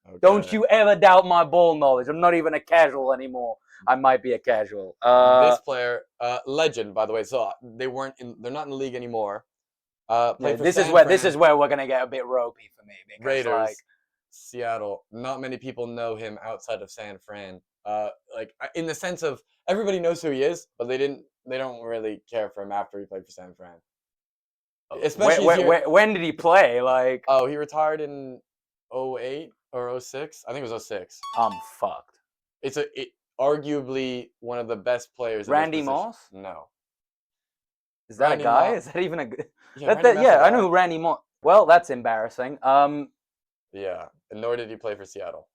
Okay. Don't you ever doubt my ball knowledge. I'm not even a casual anymore. I might be a casual. This player, legend, by the way. So they're not in the league anymore. Played for this San is where we're gonna get a bit ropey for me. Because, Raiders, like, Seattle. Not many people know him outside of San Fran. In the sense of everybody knows who he is, but they don't really care for him after he played for San Fran. Especially when did he play? Like, oh, he retired in 08 or 06. I think it was 06. I'm fucked. It's arguably one of the best players. Randy in his position. Moss? No. Is that Randy a guy? Moss. Is that even a good? Yeah, Randy Moss is I a know guy. who Randy Moss. Well, that's embarrassing. Yeah, and nor did he play for Seattle.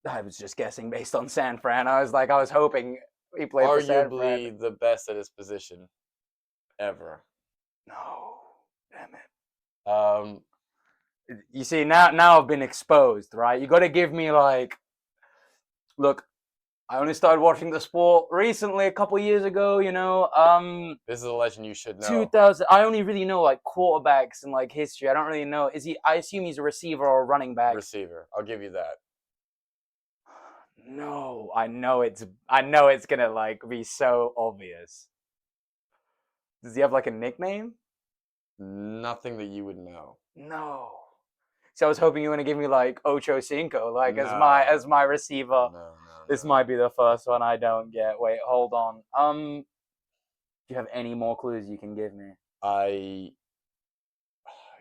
I was just guessing based on San Fran. I was hoping he played for San Fran. Arguably the best at his position ever. No, damn Um, it. You see, now I've been exposed, right? You got to give me like, look, I only started watching the sport recently, a couple years ago. You know, this is a legend you should know. 2000. I only really know like quarterbacks and like history. I don't really know. Is he? I assume he's a receiver or a running back. Receiver. I'll give you that. No, I know it's gonna like be so obvious. Does he have like a nickname? Nothing that you would know. No. So I was hoping you were gonna give me like Ocho Cinco, like No. as my receiver. No. This might be the first one I don't get. Wait, hold on. Do you have any more clues you can give me?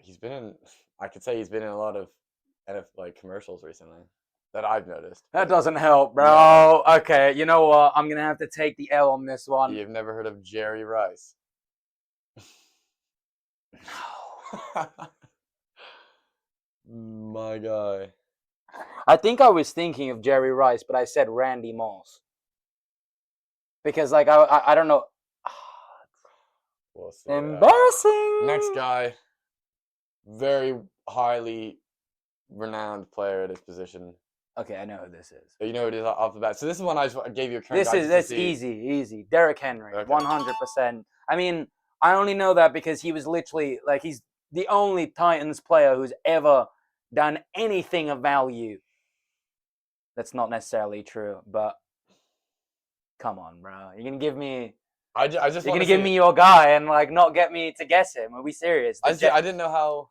He's been in. I could say he's been in a lot of commercials recently. that I've noticed. That but doesn't help, bro. Okay, you know what? I'm gonna have to take the L on this one. You've never heard of Jerry Rice? No. My guy. I think I was thinking of Jerry Rice, but I said Randy Moss. Because, like, I don't know. We'll see. Embarrassing. Next guy. Very highly renowned player at his position. Okay, I know who this is. You know who it is off the bat. So this is one I just gave you a current This guy is just to that's see. easy. Derrick Henry, Okay. 100%. I mean, I only know that because he was literally like he's the only Titans player who's ever done anything of value. That's not necessarily true, but come on, bro. You're gonna give me. I just You're want gonna to give me your guy and like not get me to guess him. Are we serious? I didn't know how.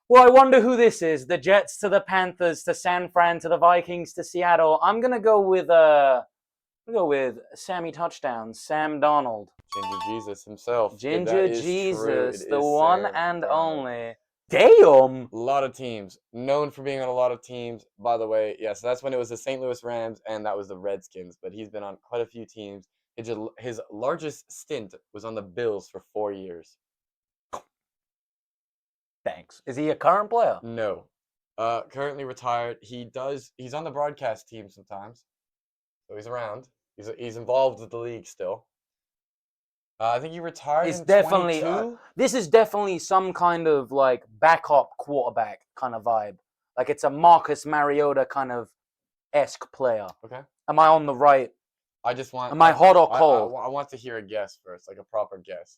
Well, I wonder who this is. The Jets to the Panthers to San Fran to the Vikings to Seattle. I'm gonna go with Sammy Touchdowns, Sam Donald. Ginger Jesus himself. Ginger That is true. Jesus, It the is one Sam and Darnold. only. Damn! A lot of teams. Known for being on a lot of teams. By the way, yeah, so that's when it was the St. Louis Rams and that was the Redskins. But he's been on quite a few teams. His largest stint was on the Bills for 4 years. Thanks. Is he a current player? No. Currently retired. He's on the broadcast team sometimes. So he's around. He's involved with the league still. I think he retired It's in definitely 22. this is definitely some kind of like backup quarterback kind of vibe. Like it's a Marcus Mariota kind of esque player. Okay. Am I on the right? I just want. Am I hot or cold? I want to hear a guess first, like a proper guess.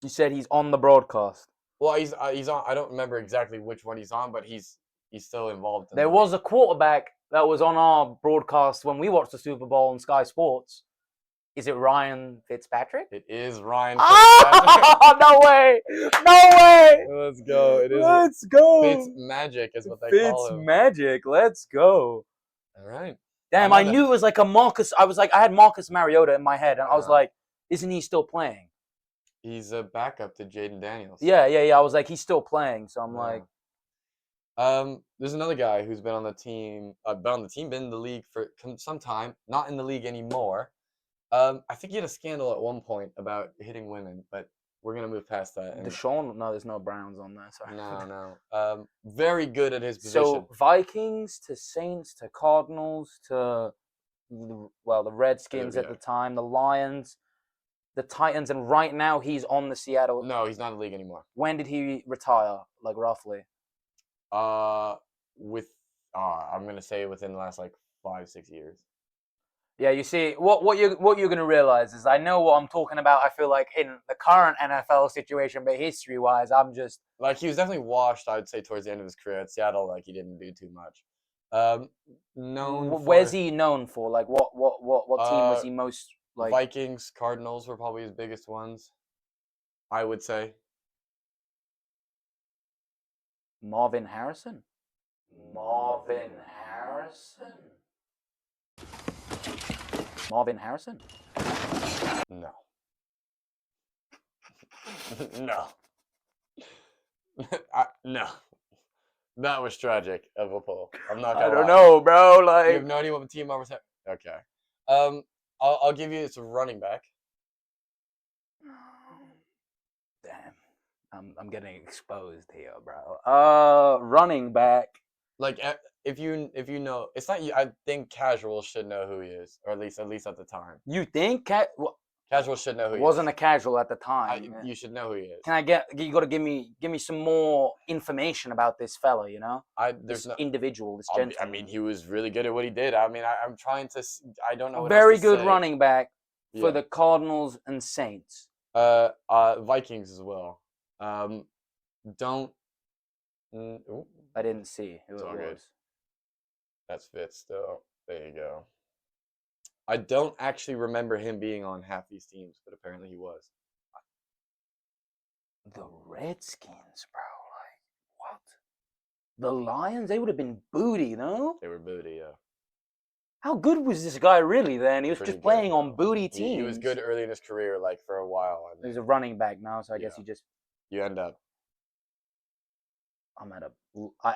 You said he's on the broadcast. Well, he's on. I don't remember exactly which one he's on, but he's still involved. There was a quarterback that was on our broadcast when we watched the Super Bowl on Sky Sports. Is it Ryan Fitzpatrick? It is Ryan Fitzpatrick. Oh, no way! No way! Let's go. It is. Let's go! Fitz Magic is what they call him. Magic. Let's go. All right. Damn, I knew it was like a Marcus. I was like, I had Marcus Mariota in my head, and I was Yeah. like, isn't he still playing? He's a backup to Jaden Daniels. Yeah. I was like, he's still playing. So I'm like, there's another guy who's been on the team. Been in the league for some time. Not in the league anymore. I think he had a scandal at one point about hitting women, but we're gonna move past that. And Deshaun. No, there's no Browns on there. Sorry. no. Very good at his position. So Vikings to Saints to Cardinals to the Redskins at the time, the Lions, the Titans, and right now he's on the Seattle. No, he's not in the league anymore. When did he retire? Like roughly? I'm gonna say within the last like 5-6 years. Yeah, you see, what you're gonna realize is I know what I'm talking about. I feel like in the current NFL situation, but history-wise, I'm just like he was definitely washed. I'd say towards the end of his career at Seattle, like he didn't do too much. Where's he known for? Like what team was he most like? Vikings, Cardinals were probably his biggest ones. I would say. Marvin Harrison. Marvin Harrison. No. No. No. That was tragic of a pull. I'm not gonna I don't lie. know, bro. You Like have no idea what the team offers. Okay. I'll give you. It's a running back. damn, I'm getting exposed here, bro. Running back. Like if you know, it's not you. I think casuals should know who he is, or at least at the time. You think Casuals should know who he wasn't is. a casual at the time? You should know who he is. Can I get? You got to give me some more information about this fella. You know, There's no individual, this I gentleman. mean, he was really good at what he did. I mean, I'm trying to. I don't know. What Very else to good say. running back for Yeah. the Cardinals and Saints. Vikings as well. Don't. Ooh, I didn't see who It's it all good. was. that's Fitz still. There you go. I don't actually remember him being on half these teams, but apparently he was. The Redskins, bro. Like what? The Lions? They would have been booty, no? They were booty, yeah. How good was this guy really then? He was Pretty just good, playing bro. on booty teams. He was good early in his career, like for a while. He's a running back now, so I guess Yeah. he just. You end up. I'm at a.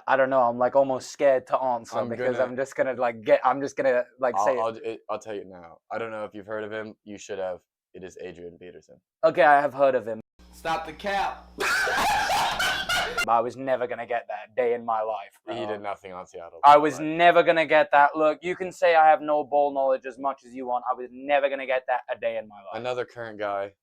I don't know. I'm like almost scared to answer I'm because gonna- I'm just gonna like get. I'm just gonna like say. I'll tell you now. I don't know if you've heard of him. You should have. It is Adrian Peterson. Okay, I have heard of him, Stop the cap. but I was never gonna get that day in my life. Bro. He did nothing on Seattle. I bro, was but never gonna get that. Look, you can say I have no ball knowledge as much as you want. I was never gonna get that a day in my life. another current guy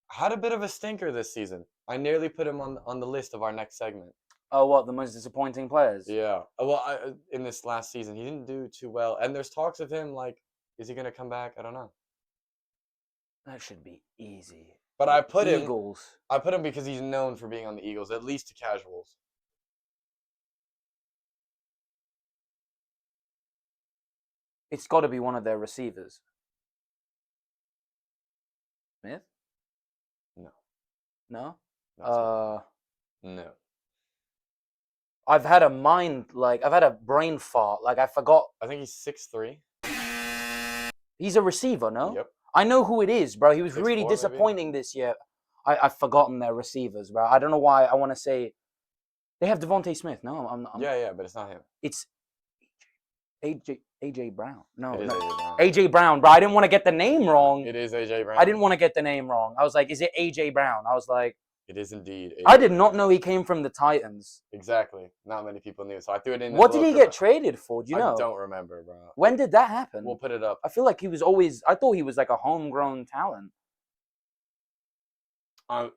had a bit of a stinker this season. I nearly put him on the list of our next segment. Oh, what, the most disappointing players? Yeah. Well, in this last season, he didn't do too well, and there's talks of him like, is he gonna come back? I don't know. That should be easy. But I put him. Eagles. I put him because he's known for being on the Eagles, at least to casuals. It's got to be one of their receivers. Smith? No. No? Not no. I've had a mind, like, I've had a brain fart. Like, I forgot. I think he's 6'3". He's a receiver, no? Yep. I know who it is, bro. He was 6'4", really maybe? disappointing this year. I've forgotten their receivers, bro. I don't know why I want to say. They have Devontae Smith. No, I'm Yeah, but it's not him. It's AJ Brown. No, It is no. AJ Brown. AJ Brown, bro. I didn't want to get the name wrong. It is AJ Brown. I didn't want to get the name wrong. I was like, is it AJ Brown? I was like, It is indeed. I AJ did not Brown. know he came from the Titans. Exactly. Not many people knew, so I threw it in. What did he get traded for? Do you know? I don't remember, bro. When did that happen? We'll put it up. I feel like he was always. I thought he was like a homegrown talent.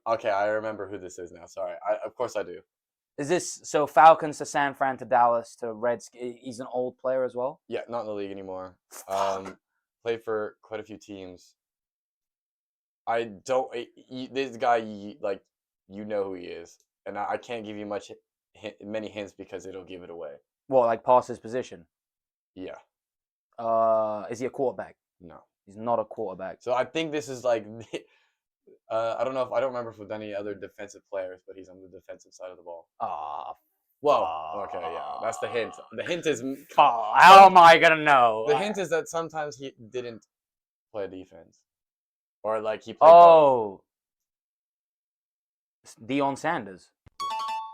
Okay, I remember who this is now. Sorry. Of course I do. Is this so? Falcons to San Fran to Dallas to Redskins. He's an old player as well. Yeah, not in the league anymore. Fuck. Played for quite a few teams. I don't. This guy, like, you know who he is, and I can't give you many hints because it'll give it away. What, like past his position? Yeah. Is he a quarterback? No. He's not a quarterback. So I think this is like. I don't remember if with any other defensive players, but he's on the defensive side of the ball. Ah, Whoa. Okay, yeah, that's the hint. The hint is. how am I gonna know? The hint is that sometimes he didn't play defense, or like he played. Both. Oh, Deion Sanders.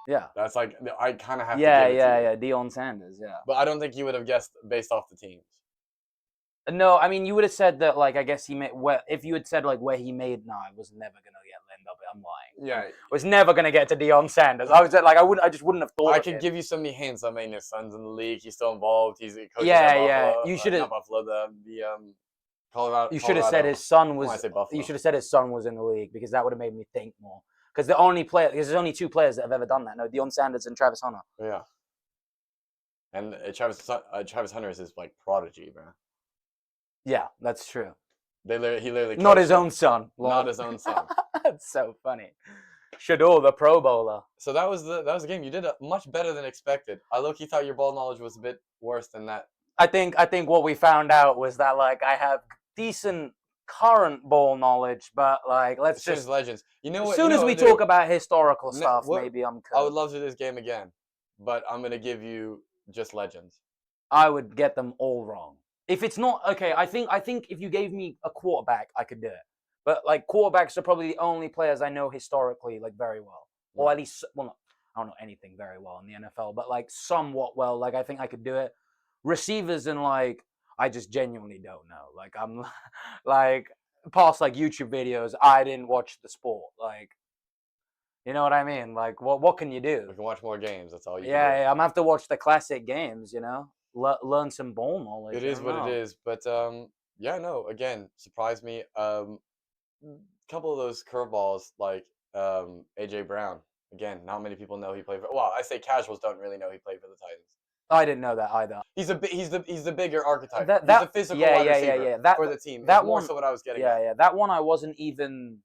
Yeah. That's like I kind of have Yeah, to give it to you. yeah. Deion Sanders. Yeah. But I don't think you would have guessed based off the teams. No, I mean you would have said that like I guess he made. Well, if you had said like where he made, no, I was never gonna end up. I'm lying. Yeah, Was never gonna get to Deion Sanders. I was like I just wouldn't have thought. I of could him. give you so many hints. I mean, his son's in the league. He's still involved. He's coaching Yeah, at yeah. Buffalo. You should've- not Buffalo. The Colorado. You should have said his son was. I say Buffalo. You should have said his son was in the league because that would have made me think more. Because there's only two players that have ever done that. No, Deion Sanders and Travis Hunter. Yeah. And Travis Hunter is his like prodigy, bro. Yeah, that's true. He literally Not coached his him. own son. Not his own son. That's so funny. Shador, the Pro Bowler. So that was the game. You did much better than expected. I low-key thought your ball knowledge was a bit worse than that. I think what we found out was that like I have decent current ball knowledge, but like let's It's just just legends. You know what? as soon you as know we what to do? talk about historical No, stuff, what- maybe I'm. I would Cool. love to do this game again, but I'm gonna give you just legends. I would get them all wrong. If it's not okay, I think if you gave me a quarterback, I could do it. But like quarterbacks are probably the only players I know historically like very well, or at least I don't know anything very well in the NFL, but like somewhat well. Like I think I could do it. Receivers and like I just genuinely don't know. Like I'm like past like YouTube videos, I didn't watch the sport. Like you know what I mean? Like what can you do? We can watch more games. That's all you can do. Yeah, I'm gonna have to watch the classic games. You know, learn some ball knowledge. It is what it is. But yeah, no. Again, surprised me. Couple of those curveballs like AJ Brown. Again, not many people know he played for. Well, I say casuals don't really know he played for the Titans. I didn't know that either. He's the bigger archetype. That- he's that- the physical yeah, wide yeah, yeah, receiver yeah. That- for the team. that It's more one- so what I was getting Yeah, at. yeah. That one I wasn't even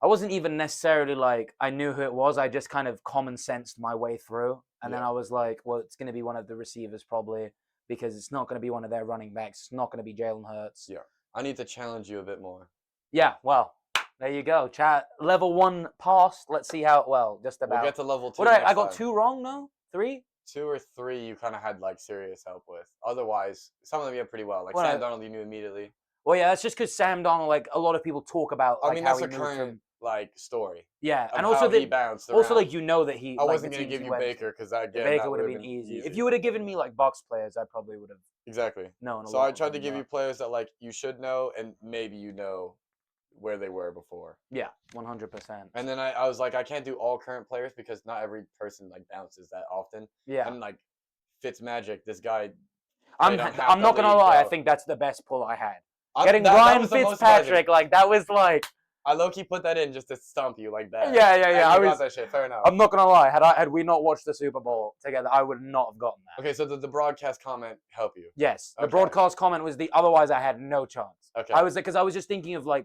necessarily like I knew who it was. I just kind of common sensed my way through, and then Yeah. I was like, well, it's gonna be one of the receivers probably because it's not gonna be one of their running backs. It's not gonna be Jalen Hurts. Yeah. I need to challenge you a bit more. Yeah, well, there you go. Chat level 1 passed. Let's see how just about. We'll get to level 2 What next I got time. 2 wrong? No, 3. 2 or 3 you kind of had like serious help with. Otherwise, some of them you had pretty well. Like Well, Sam Darnold, you knew immediately. Well, yeah, that's just because Sam Donald. Like a lot of people talk about. I Like, mean, how that's he a moved current. from. like story Yeah, of and how also he that bounced also around. like you know that he I like wasn't the gonna teams give he you went Baker because again Baker that would would have have been easy. If easy. you would have given me like Bucks players, I probably would have Exactly. known a So lot I of tried to them, give but you players that like you should know and maybe you know where they were before. yeah, 100%. And then I was like, I can't do all current players because not every person like bounces that often. Yeah, And like Fitzmagic, this guy I'm played on half I'm the not gonna league, lie. I bro. think that's the best pull I had. I'm, Getting that Ryan was the most surprising. Fitzpatrick, like that was like I low key put that in just to stump you like that. yeah. And I you was. got that shit. Fair enough. I'm not gonna lie. Had we not watched the Super Bowl together, I would not have gotten that. Okay, so the broadcast comment help you. Yes, the Okay. broadcast comment was the. Otherwise, I had no chance. Okay. I was because I was just thinking of like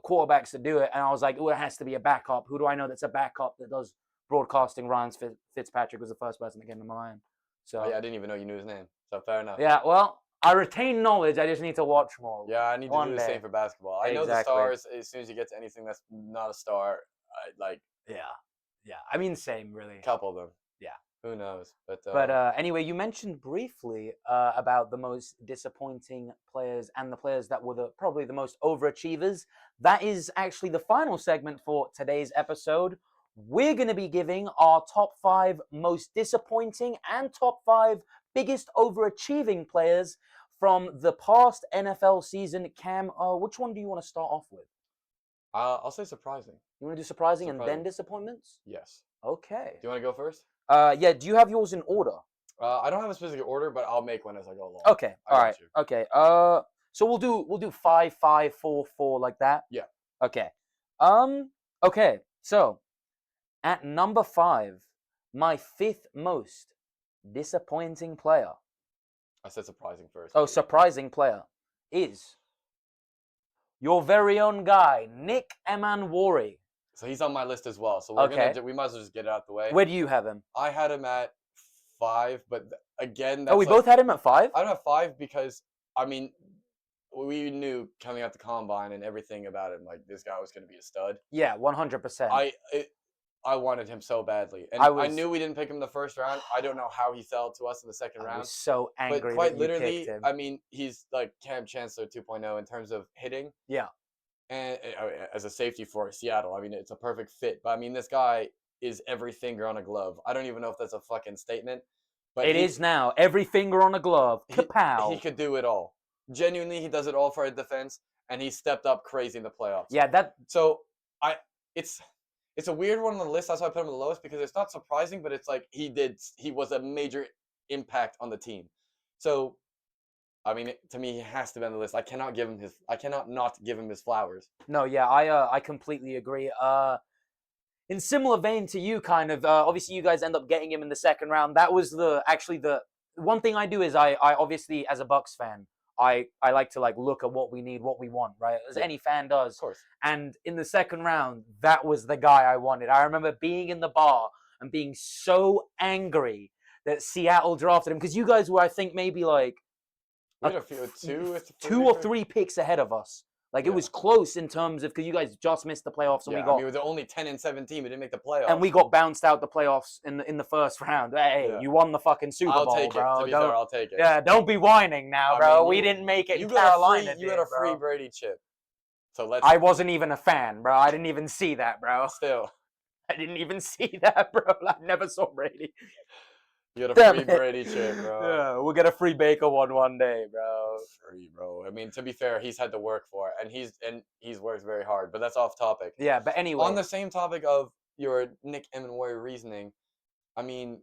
quarterbacks to do it, and I was like, oh, it has to be a backup. Who do I know that's a backup that does broadcasting? Ryan Fitzpatrick was the first person that came to my mind. So Oh, yeah, I didn't even know you knew his name. So fair enough. yeah, well, I retain knowledge. I just need to watch more. Yeah, I need to One do the day. same for basketball. I know the Exactly. stars. As soon as you get to anything that's not a star, I like Yeah. I mean, same really. a couple of them. Yeah. Who knows? But Anyway, you mentioned briefly about the most disappointing players and the players that were probably the most overachievers. That is actually the final segment for today's episode. We're going to be giving our top 5 most disappointing and top 5 biggest overachieving players from the past NFL season. Cam, which one do you want to start off with? I'll say surprising. You want to do surprising and then Surprising. disappointments? Yes. Okay. Do you want to go first? Yeah, do you have yours in order? I don't have a specific order, but I'll make one as I go along. Okay. I All got right. you. Okay. So we'll do 5, 5, 4, 4 like that. Yeah. Okay. Okay. So at number 5, my 5th most disappointing player. I said surprising first. Oh, surprising player is your very own guy, Nick Emanwori. So he's on my list as well. So we're Okay. we might as well just get it out the way. Where do you have him? I had him at 5, but again, Oh, we both had him at 5? I don't have 5 because I mean, we knew coming out the combine and everything about him, like this guy was going to be a stud. Yeah, 100%. I wanted him so badly, and I knew we didn't pick him the first round. I don't know how he fell to us in the second I round. was so angry But quite that you literally, picked him. I mean, he's like Cam Chancellor 2.0 in terms of hitting. Yeah. And as a safety for Seattle, I mean, it's a perfect fit. But I mean, this guy is every finger on a glove. I don't even know if that's a fucking statement. But It is now. Every finger on a glove. Kapow. He could do it all. Genuinely, he does it all for a defense, and he stepped up crazy in the playoffs. Yeah, So it's a weird one on the list. That's why I put him the lowest because it's not surprising, but it's like he was a major impact on the team. So, I mean, to me, he has to be on the list. I cannot not give him his flowers. No, yeah, I completely agree. In similar vein to you, kind of. Obviously, you guys end up getting him in the second round. That was the one thing I do is I obviously as a Bucks fan, I like to like look at what we need, what we want, right? As any fan does. Of course. And in the second round, that was the guy I wanted. I remember being in the bar and being so angry that Seattle drafted him because you guys were, I think, maybe like We had a few, two or three picks ahead of us. Like it was close in terms of because you guys just missed the playoffs and we got. We were the only 10-7 team. We didn't make the playoffs. And we got bounced out the playoffs in the first round. Hey, you won the fucking Super Bowl, take bro. it. To be fair, I'll take it. Yeah, don't be whining now, bro. We didn't make it in Carolina. You had a free Brady chip. So let's. I wasn't even a fan, bro. I didn't even see that, bro. Still. I didn't even see that, bro. I never saw Brady. You had a free Brady chip, bro. Yeah, we'll get a free Baker one day, bro. Free, bro. I mean, to be fair, he's had to work for it, and he's worked very hard. But that's off topic. Yeah, but anyway. On the same topic of your Nick Emanwori reasoning, I mean,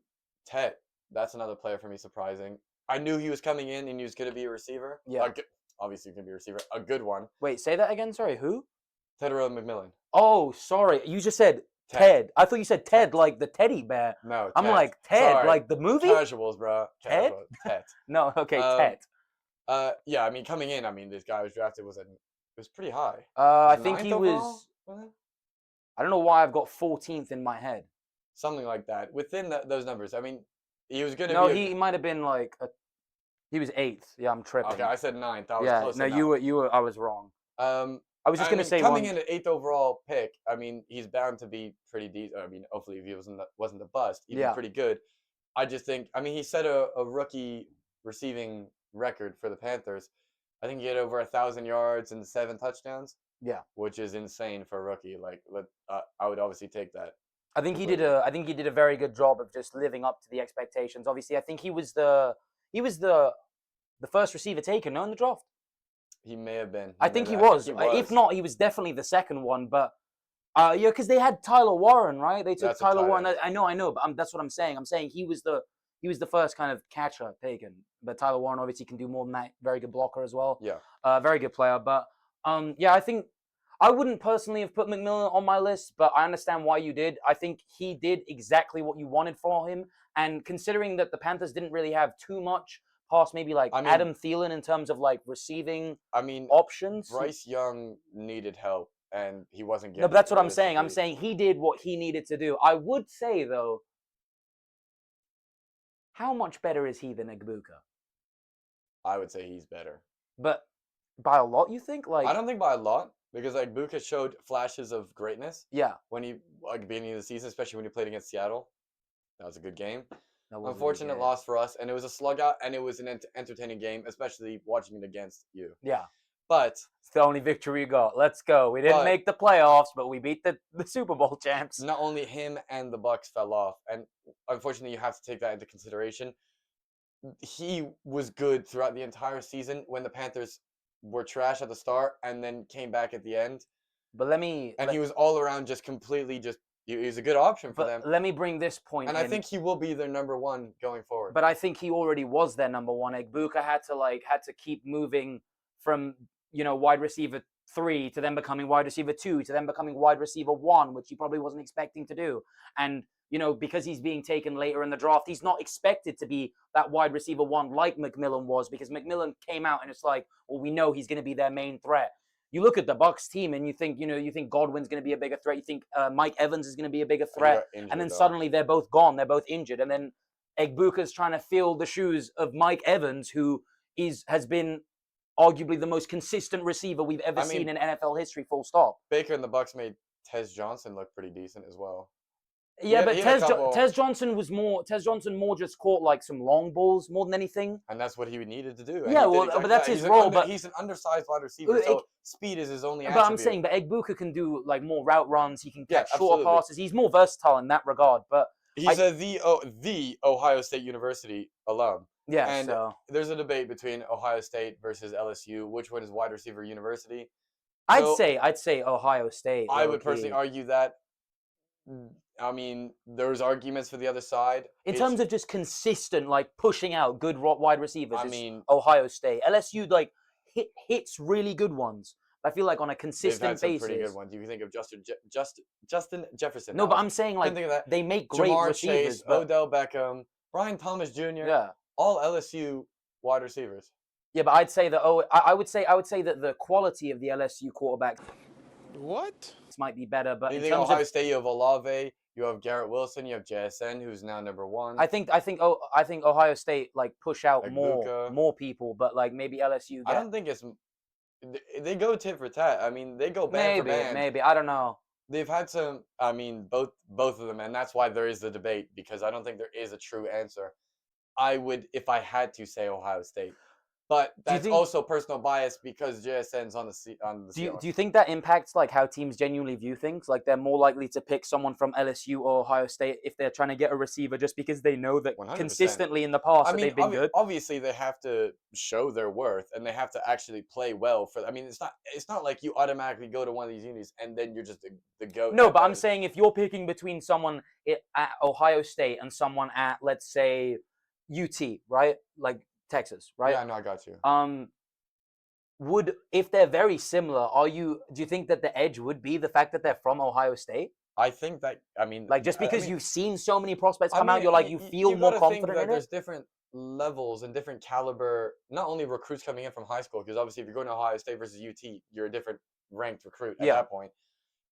Ted, that's another player for me surprising. I knew he was coming in and he was going to be a receiver. Yeah. Obviously, he can be a receiver. A good one. Wait, say that again. Sorry, who? Tedero McMillan. Oh, sorry. You just said Ted. I thought you said Ted like the teddy bear. No, I'm like, Ted, like the movie? Casuals, bro. Ted? Ted. No, okay, Ted. Yeah, I mean, coming in, I mean, this guy was drafted it was pretty high. I think he overall? was. I don't know why I've got 14th in my head. Something like that. Within those numbers, I mean, he was going to No, be. he might have been like. He was 8th. Yeah, I'm tripping. Okay, I said 9th. I was close no, enough. you were. I was wrong. I was just gonna say coming in at 8th overall pick. I mean, he's bound to be pretty decent. I mean, hopefully, if he wasn't the bust, he'd be pretty good. I just think. I mean, he set a rookie receiving record for the Panthers. I think he had over 1,000 yards and 7 touchdowns. Yeah. which is insane for a rookie. Like, I would obviously take that. I think he completely. I think he did a very good job of just living up to the expectations. Obviously, I think he was the first receiver taken, no, in the draft. He may have been. I think he I think was. he If was. not, he was definitely the second one. But yeah, because they had Tyler Warren, right? They took That's a Tyler tight Warren. end. I know, but that's what I'm saying. I'm saying he was the first kind of catcher taken. But Tyler Warren obviously can do more than that. Very good blocker as well. Yeah. Very good player. But yeah, I think I wouldn't personally have put McMillan on my list, but I understand why you did. I think he did exactly what you wanted for him. And considering that the Panthers didn't really have too much past maybe like I mean, Adam Thielen in terms of like receiving I mean, options. Bryce Young needed help, and he wasn't No, getting but that's it what I'm saying. I'm realistically. saying he did what he needed to do. I would say though, how much better is he than Egbuka? I would say he's better. But by a lot, you think? I Like, don't think by a lot, because like Buka showed flashes of greatness yeah, when he like beginning of the season, especially when he played against Seattle. That was a good game. that was a good Unfortunate game. loss for us, and it was a slug out, and it was an entertaining game, especially watching it against you. Yeah, But it's the only victory we got. Let's go. We didn't But- make the playoffs, but we beat the Super Bowl champs. not only him and the Bucks fell off, and unfortunately you have to take that into consideration. He was good throughout the entire season when the Panthers were trash at the start and then came back at the end. But let me And he was all around just completely he was a good option for them. let me bring this point And in. I think he will be their number one going forward. But I think he already was their number one. Egbuka had to keep moving from wide receiver 3 to then becoming wide receiver 2 to then becoming wide receiver 1, which he probably wasn't expecting to do. And because he's being taken later in the draft, he's not expected to be that wide receiver 1 like McMillan was, because McMillan came out and it's like, well, we know he's going to be their main threat. You look at the Bucks team and you think Godwin's going to be a bigger threat. You think Mike Evans is going to be a bigger He threat. got injured, And then though. suddenly they're both gone. They're both injured. And then Egbuka's trying to fill the shoes of Mike Evans, who has been arguably the most consistent receiver we've ever seen in NFL history, full stop. Baker and the Bucks made Tez Johnson look pretty decent as well. Yeah, but he had a couple- Tez Johnson more just caught like some long balls more than anything. And that's what he needed to do. And Yeah, he did well, exactly but that's that. his role. But he's an undersized wide receiver, so speed is his only but attribute. I'm saying, but Egbuka can do like more route runs. He can catch shorter absolutely. passes. He's more versatile in that regard. But He's the Ohio State University alum. yeah, And so there's a debate between Ohio State versus LSU. Which one is wide receiver university? I'd So, say Ohio State. I would low-key. personally argue that. I mean, there's arguments for the other side. In terms of just consistent, like pushing out good wide receivers, I it's mean, Ohio State. LSU like hits really good ones. I feel like on a they've consistent had some basis. pretty good ones. You can think of Justin Jefferson. No, but I'm saying like think of that. they make great Jamar receivers. Chase, But, Odell Beckham, Brian Thomas Jr. yeah, All LSU wide receivers. yeah, but I'd say that. I would say that the quality of the LSU quarterbacks might be better. But You in think terms Ohio of, State, you have Olave, you have Garrett Wilson, you have JSN, who's now number one. I think Ohio State like push out Like more Luka. people, but like maybe LSU. I don't think it's. They go tit for tat. I mean, they go band for band. Maybe I don't know. They've had some. I mean, both of them, and that's why there is the debate, because I don't think there is a true answer. I would, if I had to, say Ohio State, but that's also personal bias because JSN's on the. Do you think that impacts like how teams genuinely view things? Like they're more likely to pick someone from LSU or Ohio State if they're trying to get a receiver just because they know that 100%. consistently in the past that they've been good? Obviously, they have to show their worth and they have to actually play well. I mean, it's not like you automatically go to one of these unis and then you're just the GOAT. No, but I'm saying if you're picking between someone at Ohio State and someone at, let's say, UT, right? Like Texas, right? Yeah, no, I got you. If they're very similar, do you think that the edge would be the fact that they're from Ohio State? I think that, I mean, like just because you've seen so many prospects come out, you feel you more gotta confident think that in there's it. different levels and different caliber, not only recruits coming in from high school, because obviously if you're going to Ohio State versus UT, you're a different ranked recruit at that point.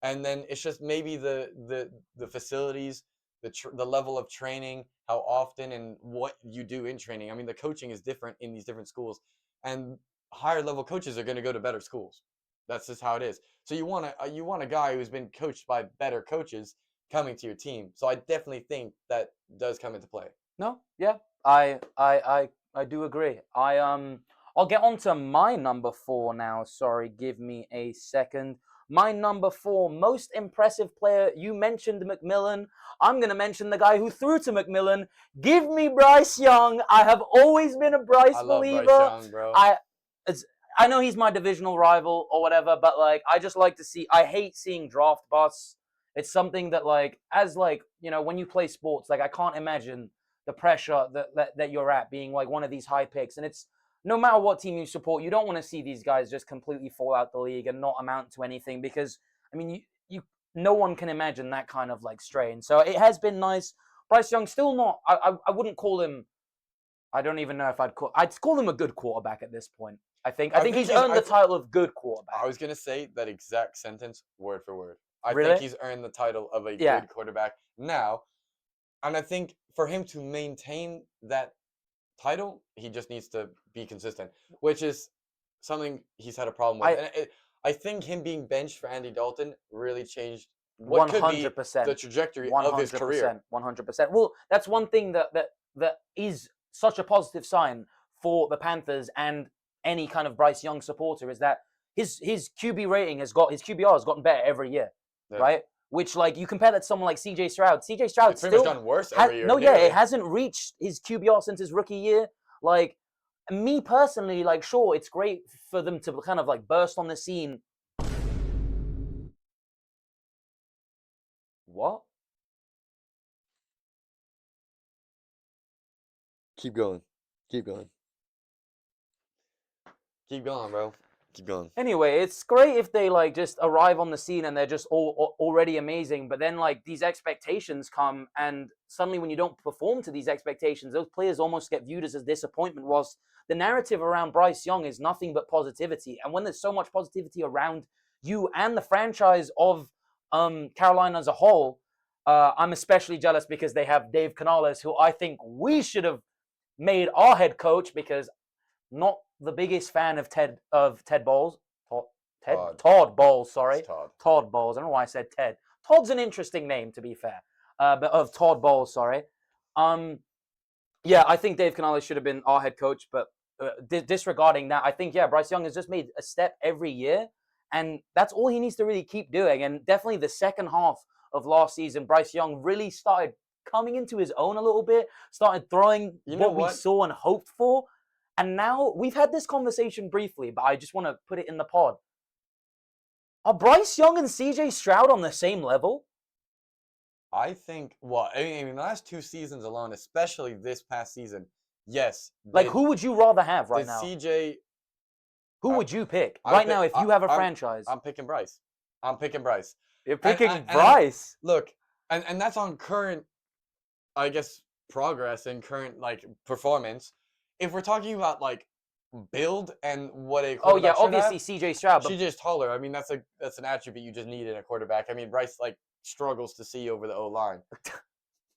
And then it's just maybe the facilities, the level of training, how often and what you do in training. I mean, the coaching is different in these different schools, and higher level coaches are going to go to better schools. That's just how it is. So you want a guy who's been coached by better coaches coming to your team. So I definitely think that does come into play. No, yeah, I do agree. I'll get on to my number 4 now. Sorry, give me a second. My number 4, most impressive player. You mentioned McMillan. I'm going to mention the guy who threw to McMillan. Give me Bryce Young. I have always been a Bryce I love believer. Bryce Young, bro. I know he's my divisional rival or whatever, but like I just like to see. I hate seeing draft busts. It's something that like as like when you play sports, like I can't imagine the pressure that you're at being like one of these high picks, and it's no matter what team you support, you don't want to see these guys just completely fall out the league and not amount to anything because I mean you no one can imagine that kind of like strain. So it has been nice. Bryce Young still not. I wouldn't call him. I don't even know if I'd call him a good quarterback at this point. I think he's earned the title of good quarterback. I was gonna say that exact sentence word for word. I Really? think he's earned the title of a good quarterback now, and I think for him to maintain that title, he just needs to be consistent, which is something he's had a problem with. I think him being benched for Andy Dalton really changed what could be 100%. the trajectory of his career. 100%. Well, that's one thing that is such a positive sign for the Panthers and any kind of Bryce Young supporter is that his QB rating his QBR has gotten better every year, right? Which like you compare that to someone like CJ Stroud. CJ Stroud pretty much gotten worse every year. No, yeah, it hasn't reached his QBR since his rookie year. Like me personally, like sure, it's great for them to kind of like burst on the scene. What? Keep going. Keep going, bro. Keep going. Anyway, it's great if they like just arrive on the scene and they're just already amazing. But then like these expectations come, and suddenly when you don't perform to these expectations, those players almost get viewed as a disappointment. Whilst the narrative around Bryce Young is nothing but positivity, and when there's so much positivity around you and the franchise of Carolina as a whole, I'm especially jealous because they have Dave Canales, who I think we should have made our head coach because not the biggest fan of Todd Bowles. Todd Bowles, sorry. Todd Bowles. I don't know why I said Ted. Todd's an interesting name, to be fair. But of Todd Bowles, sorry. Yeah, I think Dave Canales should have been our head coach, but disregarding that, I think, Bryce Young has just made a step every year, and that's all he needs to really keep doing. And definitely the second half of last season, Bryce Young really started coming into his own a little bit, started throwing what we saw and hoped for. And now we've had this conversation briefly, but I just want to put it in the pod. Are Bryce Young and CJ Stroud on the same level? I think, I mean, the last 2 seasons alone, especially this past season, yes. Like, who would you rather have right now? CJ. Who would you pick right now if you have a franchise? I'm picking Bryce. You're picking Bryce? Look, and that's on current, I guess, progress and current, like, performance. If we're talking about like build and what a quarterback obviously CJ Stroud. CJ's taller. I mean, that's an attribute you just need in a quarterback. I mean, Bryce like struggles to see over the O-line.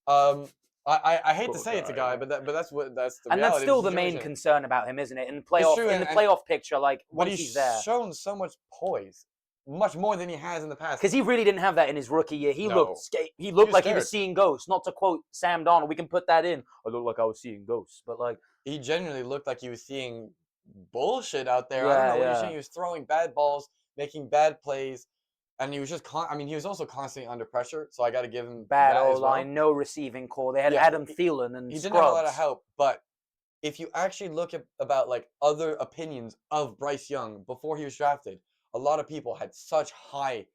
I hate to say it's a guy, but that's the reality. And that's still the main concern about him, isn't it? In the playoff picture, like once he's there, he's shown so much poise, much more than he has in the past. Because he really didn't have that in his rookie year. He looked like he was seeing ghosts. Not to quote Sam Darnold, we can put that in. I look like I was seeing ghosts, but like. He genuinely looked like he was seeing bullshit out there. I don't know what you're saying. He was throwing bad balls, making bad plays, and he was just he was also constantly under pressure. So I got to give him bad O-line, no receiving core. They had Adam Thielen and he didn't have a lot of help. But if you actually look at about like other opinions of Bryce Young before he was drafted, a lot of people had such high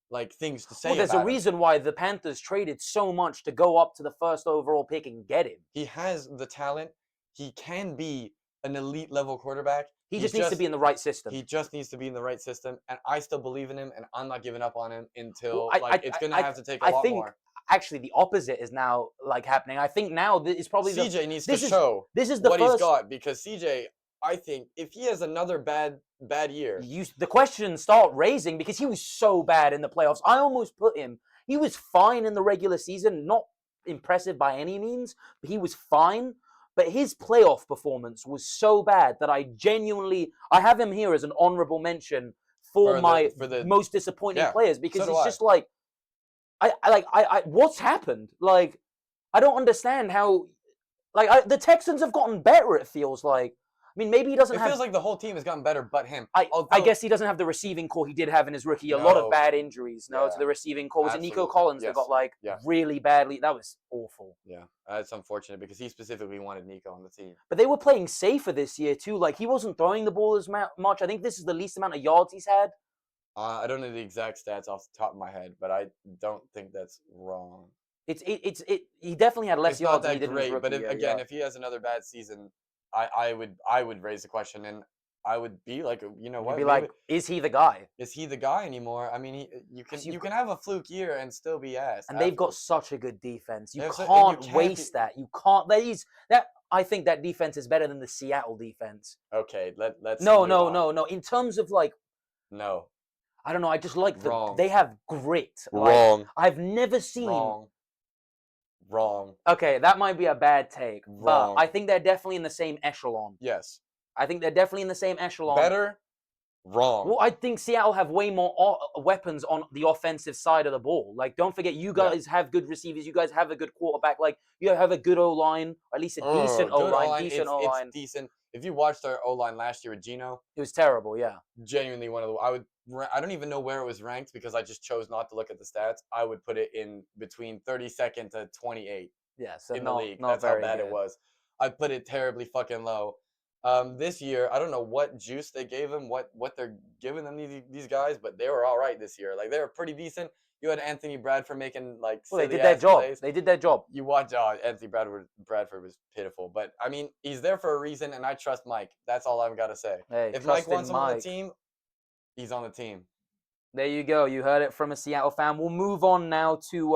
like things to say. Well, there's a reason why the Panthers traded so much to go up to the first overall pick and get him. He has the talent. He can be an elite level quarterback. He just needs to be in the right system. He just needs to be in the right system, and I still believe in him, and I'm not giving up on him until it's going to have to take a lot more. Actually, the opposite is now like happening. I think now it's probably CJ needs to show he's got, because CJ, I think if he has another bad year, the questions start raising because he was so bad in the playoffs. I almost put him. He was fine in the regular season, not impressive by any means, but he was fine. But his playoff performance was so bad that I have him here as an honorable mention for the most disappointing players because it's just like, what's happened? Like, I don't understand how, like, the Texans have gotten better, it feels like. I mean, maybe he doesn't It have. feels like the whole team has gotten better, but him. I Although, guess he doesn't have the receiving core he did have in his rookie. A lot of No. bad injuries. No, to Yeah. the receiving core. Was it Nico Absolutely. Collins that Yes. got like Yeah. really badly? That was awful. yeah, that's unfortunate because he specifically wanted Nico on the team. But they were playing safer this year too. Like he wasn't throwing the ball as much. I think this is the least amount of yards he's had. I don't know the exact stats off the top of my head, but I don't think that's wrong. He definitely had less It's not yards than he that did in his great, rookie but year, again, yeah. if he has another bad season, I would raise the question, and I would be like, you know You'd what? be maybe- like, is he the guy? is he the guy anymore? I mean, you 'Cause can you've you can have a fluke year and still be ass. And they've got afterwards. such a good defense. You Yeah, so- and can't you can't waste be- that. You can't. That I think that defense is better than the Seattle defense. Okay, let's No, move no, on. no, no. In terms of like, No, I don't know. I just like Wrong. they have grit. Like, wrong, I've never seen. wrong. Okay, that might be a bad take, Wrong. but I think they're definitely in the same echelon. Yes, I think they're definitely in the same echelon. better. Wrong. Well, I think Seattle have way more weapons on the offensive side of the ball. Like, don't forget, you guys have good receivers. You guys have a good quarterback. Like, you have a good O line, or at least a decent O good line. O-line. Decent O line. It's decent. If you watched our O line last year with Gino, It was terrible. Yeah. genuinely one of the I don't even know where it was ranked because I just chose not to look at the stats. I would put it in between 32nd to 28 Yeah. So in not, the league. not That's how very bad good. it was. I put it terribly fucking low. This year, I don't know what juice they gave him, what they're giving them these guys, but they were all right this year. Like they were pretty decent. You had Anthony Bradford making like Well, they silly did their ass job. plays. They did their job. You watch Anthony Bradford was pitiful, but I mean he's there for a reason, and I trust Mike. That's all I've got to say. Hey, If Mike trust in wants him on the Mike. team, he's on the team. There you go. You heard it from a Seattle fan. We'll move on now to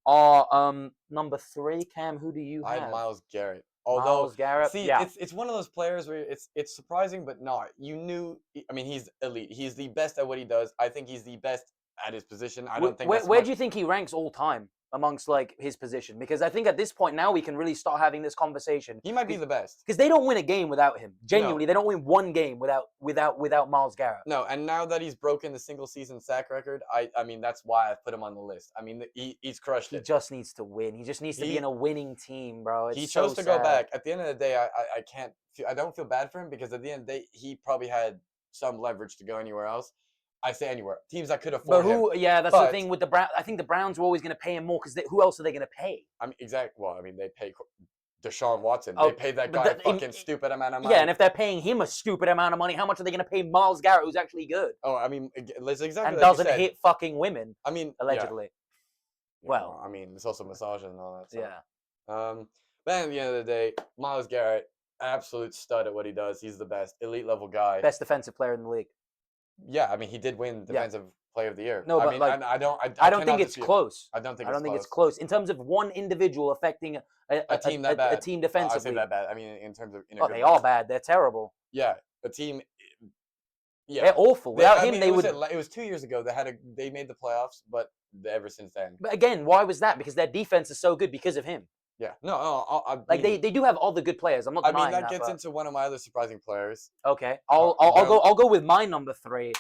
our number 3. Cam, who do you I have? had Myles Garrett. Although, Myles Garrett. see, Yeah. it's one of those players where it's surprising, but not. You knew. I mean, he's elite. He's the best at what he does. I think he's the best at his position. I don't think. Where do you think he ranks all time amongst like his position? Because I think at this point now we can really start having this conversation. He might be the best. Because they don't win a game without him. Genuinely, they don't win one game without Myles Garrett. No, and now that he's broken the single season sack record, I mean that's why I put him on the list. I mean he's crushed He it. just needs to win. He just needs to be in a winning team, bro. It's He so chose to go sad. back. At the end of the day, I can't. I don't feel bad for him because at the end of the day, he probably had some leverage to go anywhere else. I say anywhere. Teams that could afford But who? him. Yeah, that's the But- thing with the Browns. I think the Browns were always going to pay him more because who else are they going to pay? I mean, exactly. Well, I mean, they pay Deshaun Watson. Oh, They paid that but guy a that- fucking stupid amount of money. Yeah, and if they're paying him a stupid amount of money, how much are they going to pay Myles Garrett, who's actually good Oh, I mean, it's exactly and like doesn't you said. hit fucking women I mean, allegedly? Yeah. Well. I mean, it's also massaging and all that. So. Yeah. But at the end of the day, Myles Garrett, absolute stud at what he does. He's the best, elite level guy. Best defensive player in the league. Yeah, I mean, he did win Defensive Player of the Year. No, I but, mean, like, I don't I don't think cannot it's dispute. close. I don't think I don't think close. it's close in terms of one individual affecting A team that bad. a team I defensively. say that bad. I mean, in terms of. Oh, they are bad. They're terrible. Yeah, a team. Yeah, They're awful. Without him, they would. It was 2 years ago. They made the playoffs, but ever since then. But again, why was that? Because their defense is so good because of him. Yeah. No. Like they do have other good players. I'm not I denying mean, that that. gets into one of my other surprising players. Okay, I'll go with my number 3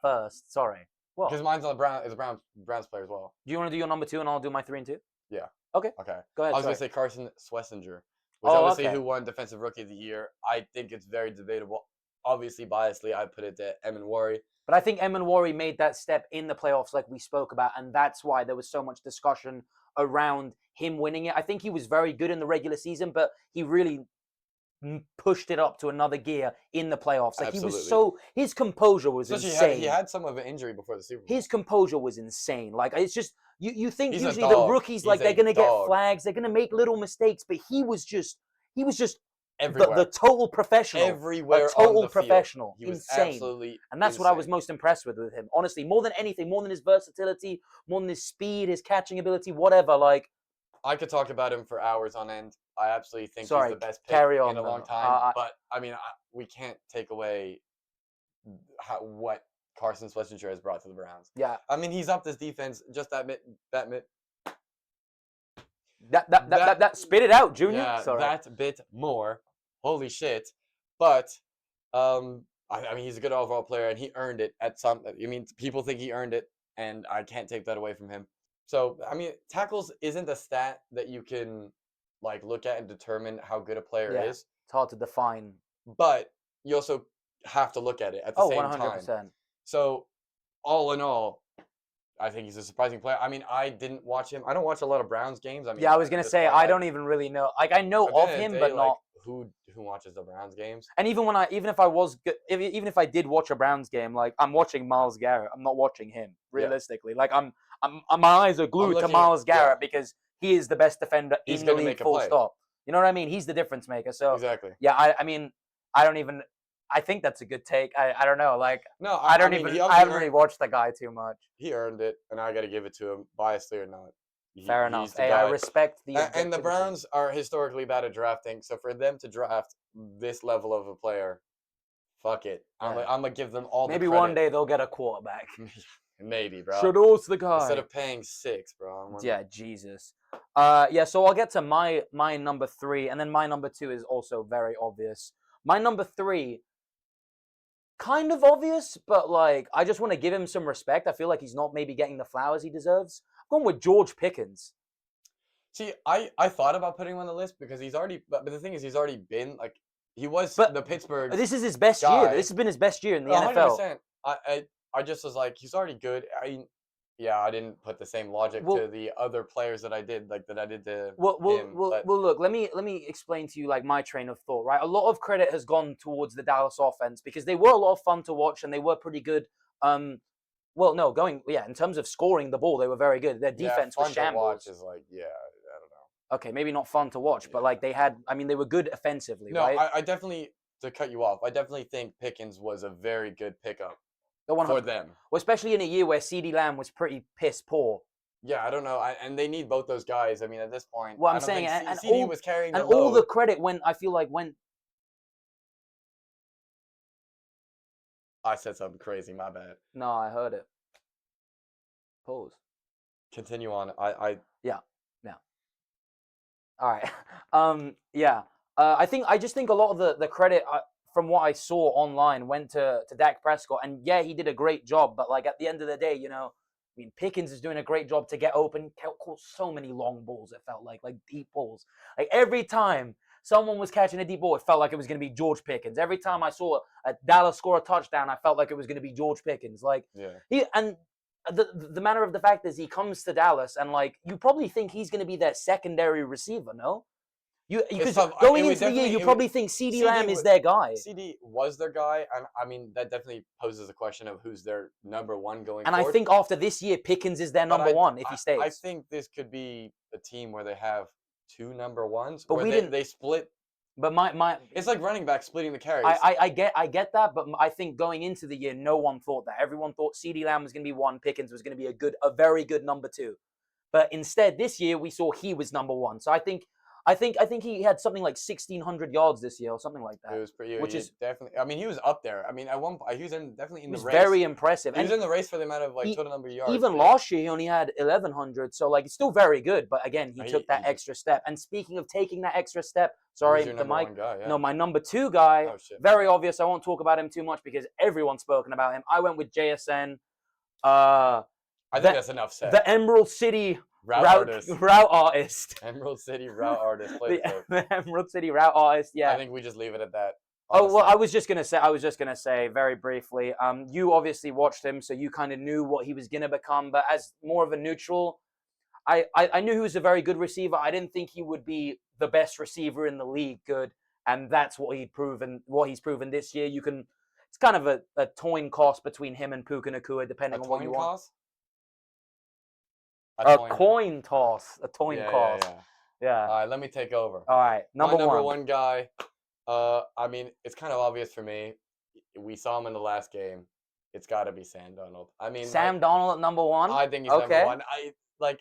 first. Sorry. What? Because mine's on the Browns player as well. Do you want to do your number 2 and I'll do my 3 and 2? Yeah. Okay. Okay. Go ahead. I was sorry. gonna say Carson Schlesinger, Oh, obviously okay. who won Defensive Rookie of the Year. I think it's very debatable. Obviously, biasly, I put it to Emin Wari. But I think Emanwari made that step in the playoffs, like we spoke about, and that's why there was so much discussion around him winning it. I think he was very good in the regular season, but he really pushed it up to another gear in the playoffs. Like Absolutely. his composure was Especially insane. he had some of an injury before the Super Bowl. His composure was insane. Like it's just you think He's a usually the dog. rookies He's like a they're gonna get dog. flags, they're gonna make little mistakes, but he was just Everywhere. the total professional. Everywhere A total on the field. professional. He was Insane. absolutely And that's what I was insane. most impressed with him. Honestly, more than anything, more than his versatility, more than his speed, his catching ability, whatever. Like, I could talk about him for hours on end. I absolutely think Sorry, he's the best pick carry on, in a long though. time. But I mean, we can't take away what Carson Schlesinger has brought to the Browns. yeah, I mean, he's up this defense. Just that that spit it out, Junior. yeah, Sorry. that bit more. Holy shit! But I mean, he's a good overall player, and he earned it at some. I mean, people think he earned it, and I can't take that away from him. So I mean, tackles isn't a stat that you can like look at and determine how good a player Yeah. is. It's hard to define. but you also have to look at it at the Oh, same time. 100%. So, all in all, I think he's a surprising player. I mean, I didn't watch him. I don't watch a lot of Browns games. I mean, Yeah, I was at gonna this say point, I like, don't even really know. Like I know at the of end of him, the day, but like, not. who watches the Browns games? And even if I was even if I did watch a Browns game, like I'm watching Miles Garrett. I'm not watching him Yeah. realistically. Like my eyes are glued to looking- Miles Garrett yeah. because he is the best defender He's in the gonna league. make a Full play. stop. You know what I mean? He's the difference maker. So Exactly. yeah, I mean, I don't even. I think that's a good take. I don't know. Like No, I don't mean, even. he I obviously haven't really earned, watched the guy too much. he earned it, and I got to give it to him, biasly or not. Fair He's enough. the Hey, I guy. respect the. And the objectivity. Browns are historically bad at drafting, so for them to draft this level of a player, fuck it. I'm Yeah. gonna give them all Maybe the credit. one day they'll get a quarterback. Maybe, bro. Shador's the guy. Instead of paying 6, bro. Yeah, Jesus. Yeah, so I'll get to my number 3, and then my number 2 is also very obvious. My number 3, kind of obvious, but like I just want to give him some respect. I feel like he's not maybe getting the flowers he deserves. I'm going with George Pickens. See, I thought about putting him on the list because he's already, but the thing is, he's already been like he was But the Pittsburgh. This is his best year. guy. This has been his best year in the 100%. NFL. I just was like, he's already good. I didn't put the same logic Well- to the other players that I did, like that I did to Well, him. But look. Let me explain to you like my train of thought. Right, a lot of credit has gone towards the Dallas offense because they were a lot of fun to watch and they were pretty good. In terms of scoring the ball, they were very good. Their defense was fun to shambles. watch is like, I don't know. Okay, maybe not fun to watch, but Yeah. like they were good offensively, No, right? I definitely, to cut you off, I definitely think Pickens was a very good pickup The for 100 them. Well, especially in a year where CeeDee Lamb was pretty piss poor. Yeah, I don't know, and they need both those guys. I mean, at this point, Well, I'm I don't saying, think and CD all- was carrying the And all the load. credit went, I feel like, went. I said something crazy. My bad. No, I heard it. Pause. Continue on. All right. Yeah. I just think a lot of the credit from what I saw online went to Dak Prescott, and yeah, he did a great job. But like at the end of the day, I mean, Pickens is doing a great job to get open. Caught so many long balls. It felt like deep balls. Like every time someone was catching a deep ball, it felt like it was going to be George Pickens. Every time I saw a Dallas score a touchdown, I felt like it was going to be George Pickens. Like Yeah. the matter of the fact is he comes to Dallas and like you probably think he's going to be their secondary receiver, no? Because tough. going It would into the year, definitely- you it would- probably think CeeDee CD Lamb is would- their guy. CD was their guy, and I mean that definitely poses a question of who's their number one going And forward. I think after this year, Pickens is their But number one if he stays. I think this could be a team where they have 2 number ones, But where we they, didn't- they split. But my It's like running back splitting the carries. I get that, but I think going into the year, no one thought that. Everyone thought CeeDee Lamb was going to be 1, Pickens was going to be a very good number 2. But instead, this year we saw he was number 1. So I think he had something like 1,600 yards this year or something like that. It was pretty. Which he is- definitely. I mean, he was up there. I mean, at one point, he was definitely in It the was race. very impressive. He was And in the race for the amount of he- total number of yards. even but last year, he only had 1,100. So like, it's still very good. But again, he He- took that he- extra step. And speaking of taking that extra step, he sorry, was your the number mic. one guy. Yeah. No, my number 2 guy. Oh, shit. Very obvious. I won't talk about him too much because everyone's spoken about him. I went with JSN, I think the- that's enough said. the Emerald City route route artist. artist. Emerald City route artist. Play the clip. The Emerald City route artist. Yeah. I think we just leave it at that. Oh well, honestly. I was just gonna say very briefly. You obviously watched him, so you kind of knew what he was gonna become. But as more of a neutral, I knew he was a very good receiver. I didn't think he would be the best receiver in the league. Good, and that's what he's proven this year. It's kind of a coin toss between him and Puka Nacua, depending on what you want. A coin toss. A coin toss. Yeah. All right, let me take over. All right. My Number number one. one guy. I mean, it's kind of obvious for me. We saw him in the last game. It's got to be Sam Darnold. I mean, Sam Darnold at number 1. I think he's Okay. number one.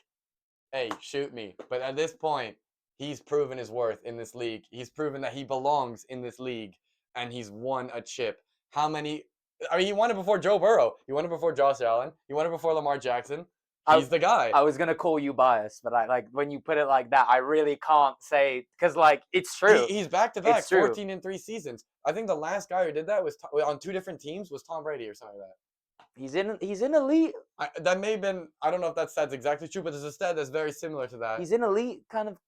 Hey, shoot me. But at this point, he's proven his worth in this league. He's proven that he belongs in this league, and he's won a chip. How many? I mean, he won it before Joe Burrow. He won it before Josh Allen. He won it before Lamar Jackson. He's the guy. I was gonna call you biased, but when you put it like that, I really can't say because it's true. He's back to back, It's true. 14 in 3 seasons. I think the last guy who did that was on 2 different teams was Tom Brady or something like that. He's in elite. That may have been. I don't know if that stat's exactly true, but there's a stat that's very similar to that. He's in elite kind of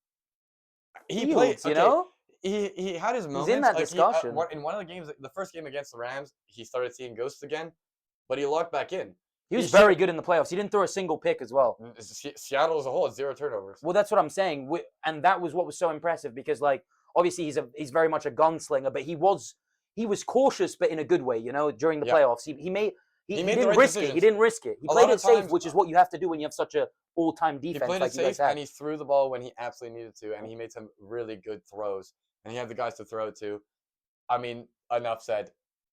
He fields, played. you Okay, know. he had his moments. in that like discussion. in one of the games, the first game against the Rams, he started seeing ghosts again, but he locked back in. He was very good in the playoffs. He didn't throw a single pick as well. Seattle as a whole, 0 turnovers. Well, that's what I'm saying, and that was what was so impressive because, like, obviously he's very much a gunslinger, but he was cautious, but in a good way. You know, during the playoffs, he didn't risk it. He didn't risk it. He played it safe, which is what you have to do when you have such a all-time defense. He played like it safe, and he threw the ball when he absolutely needed to, and he made some really good throws, and he had the guys to throw it to. I mean, enough said.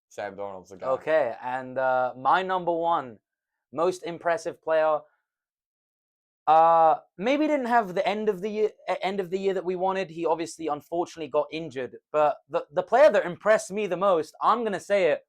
Sam Darnold's the guy. Okay, and my number one most impressive player. Maybe didn't have the end of the year that we wanted. He obviously, unfortunately, got injured. But the player that impressed me the most, I'm gonna say it,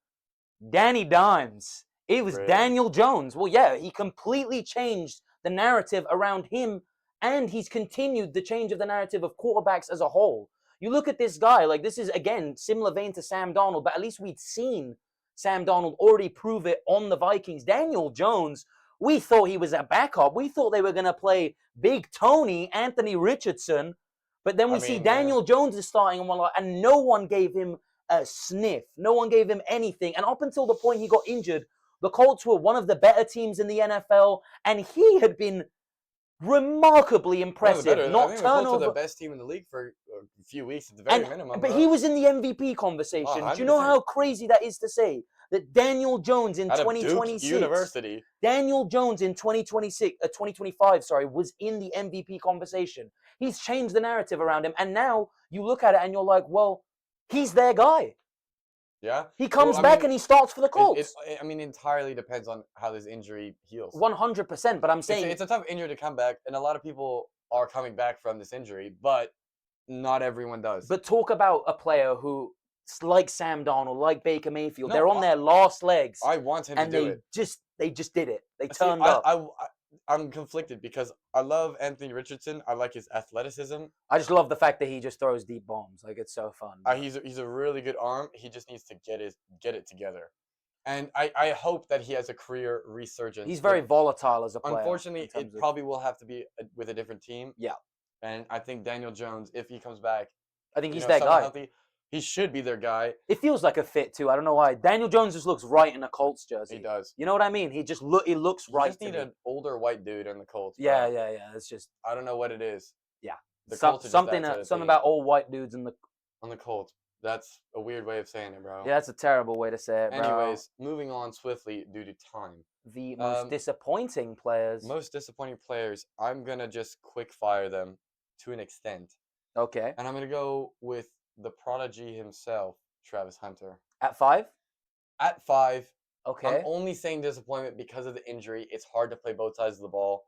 Danny Dimes. It was Really? Daniel Jones. Well, yeah, he completely changed the narrative around him, and he's continued the change of the narrative of quarterbacks as a whole. You look at this guy, like this is again similar vein to Sam Darnold, but at least we'd seen Sam Darnold already prove it on the Vikings. Daniel Jones, we thought he was a backup. We thought they were going to play Big Tony, Anthony Richardson, but then we see Daniel Jones is starting and no one gave him a sniff. No one gave him anything. And up until the point he got injured, the Colts were one of the better teams in the NFL, and he had been remarkably impressive. Not I think turnover. The Colts are the best team in the league for a few weeks at the very minimum. But he was in the MVP conversation. Do you know how crazy that is to say? That Daniel Jones in 2026, University. Daniel Jones in 2025, was in the MVP conversation. He's changed the narrative around him, and now you look at it and you're like, well, he's their guy. Yeah. He comes back and he starts for the Colts. Entirely depends on how this injury heals. 100%, but I'm saying it's a tough injury to come back, and a lot of people are coming back from this injury, but not everyone does. But talk about a player who, like Sam Darnold, like Baker Mayfield, they're on their last legs. I want him to do it. They just did it. They turned up. I'm conflicted because I love Anthony Richardson. I like his athleticism. I just love the fact that he just throws deep bombs. Like, it's so fun. He's a really good arm. He just needs to get it together. And I hope that he has a career resurgence. He's very volatile as a player. Unfortunately, it probably will have to be with a different team. Yeah. And I think Daniel Jones, if he comes back, I think he's that guy. Healthy, he should be their guy. It feels like a fit too. I don't know why. Daniel Jones just looks right in a Colts jersey. He does. You know what I mean? He looks right. You just need an older white dude in the Colts. Bro. Yeah. It's just. I don't know what it is. Yeah. Something about old white dudes on the Colts. That's a weird way of saying it, bro. Yeah, that's a terrible way to say it, bro. Anyways, moving on swiftly due to time. The most disappointing players. I'm gonna just quick fire them to an extent. Okay. And I'm gonna go with the prodigy himself, Travis Hunter. At 5? At 5. Okay. I'm only saying disappointment because of the injury. It's hard to play both sides of the ball,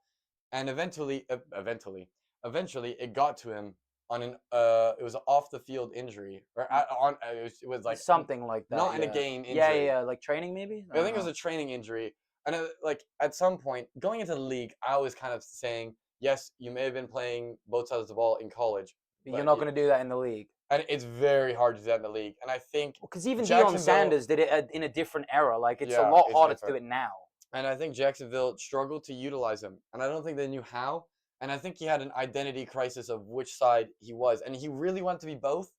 and eventually, it got to him on an it was an off the field injury, or it was like something like that. Not in a game injury. Yeah, like training maybe. I think it was a training injury, and like at some point going into the league, I was kind of saying, yes, you may have been playing both sides of the ball in college, but you're not going to do that in the league. And it's very hard to do that in the league. And I think because even Deion Sanders did it in a different era. Like it's a lot harder to do it now. And I think Jacksonville struggled to utilize him, and I don't think they knew how. And I think he had an identity crisis of which side he was, and he really wanted to be both.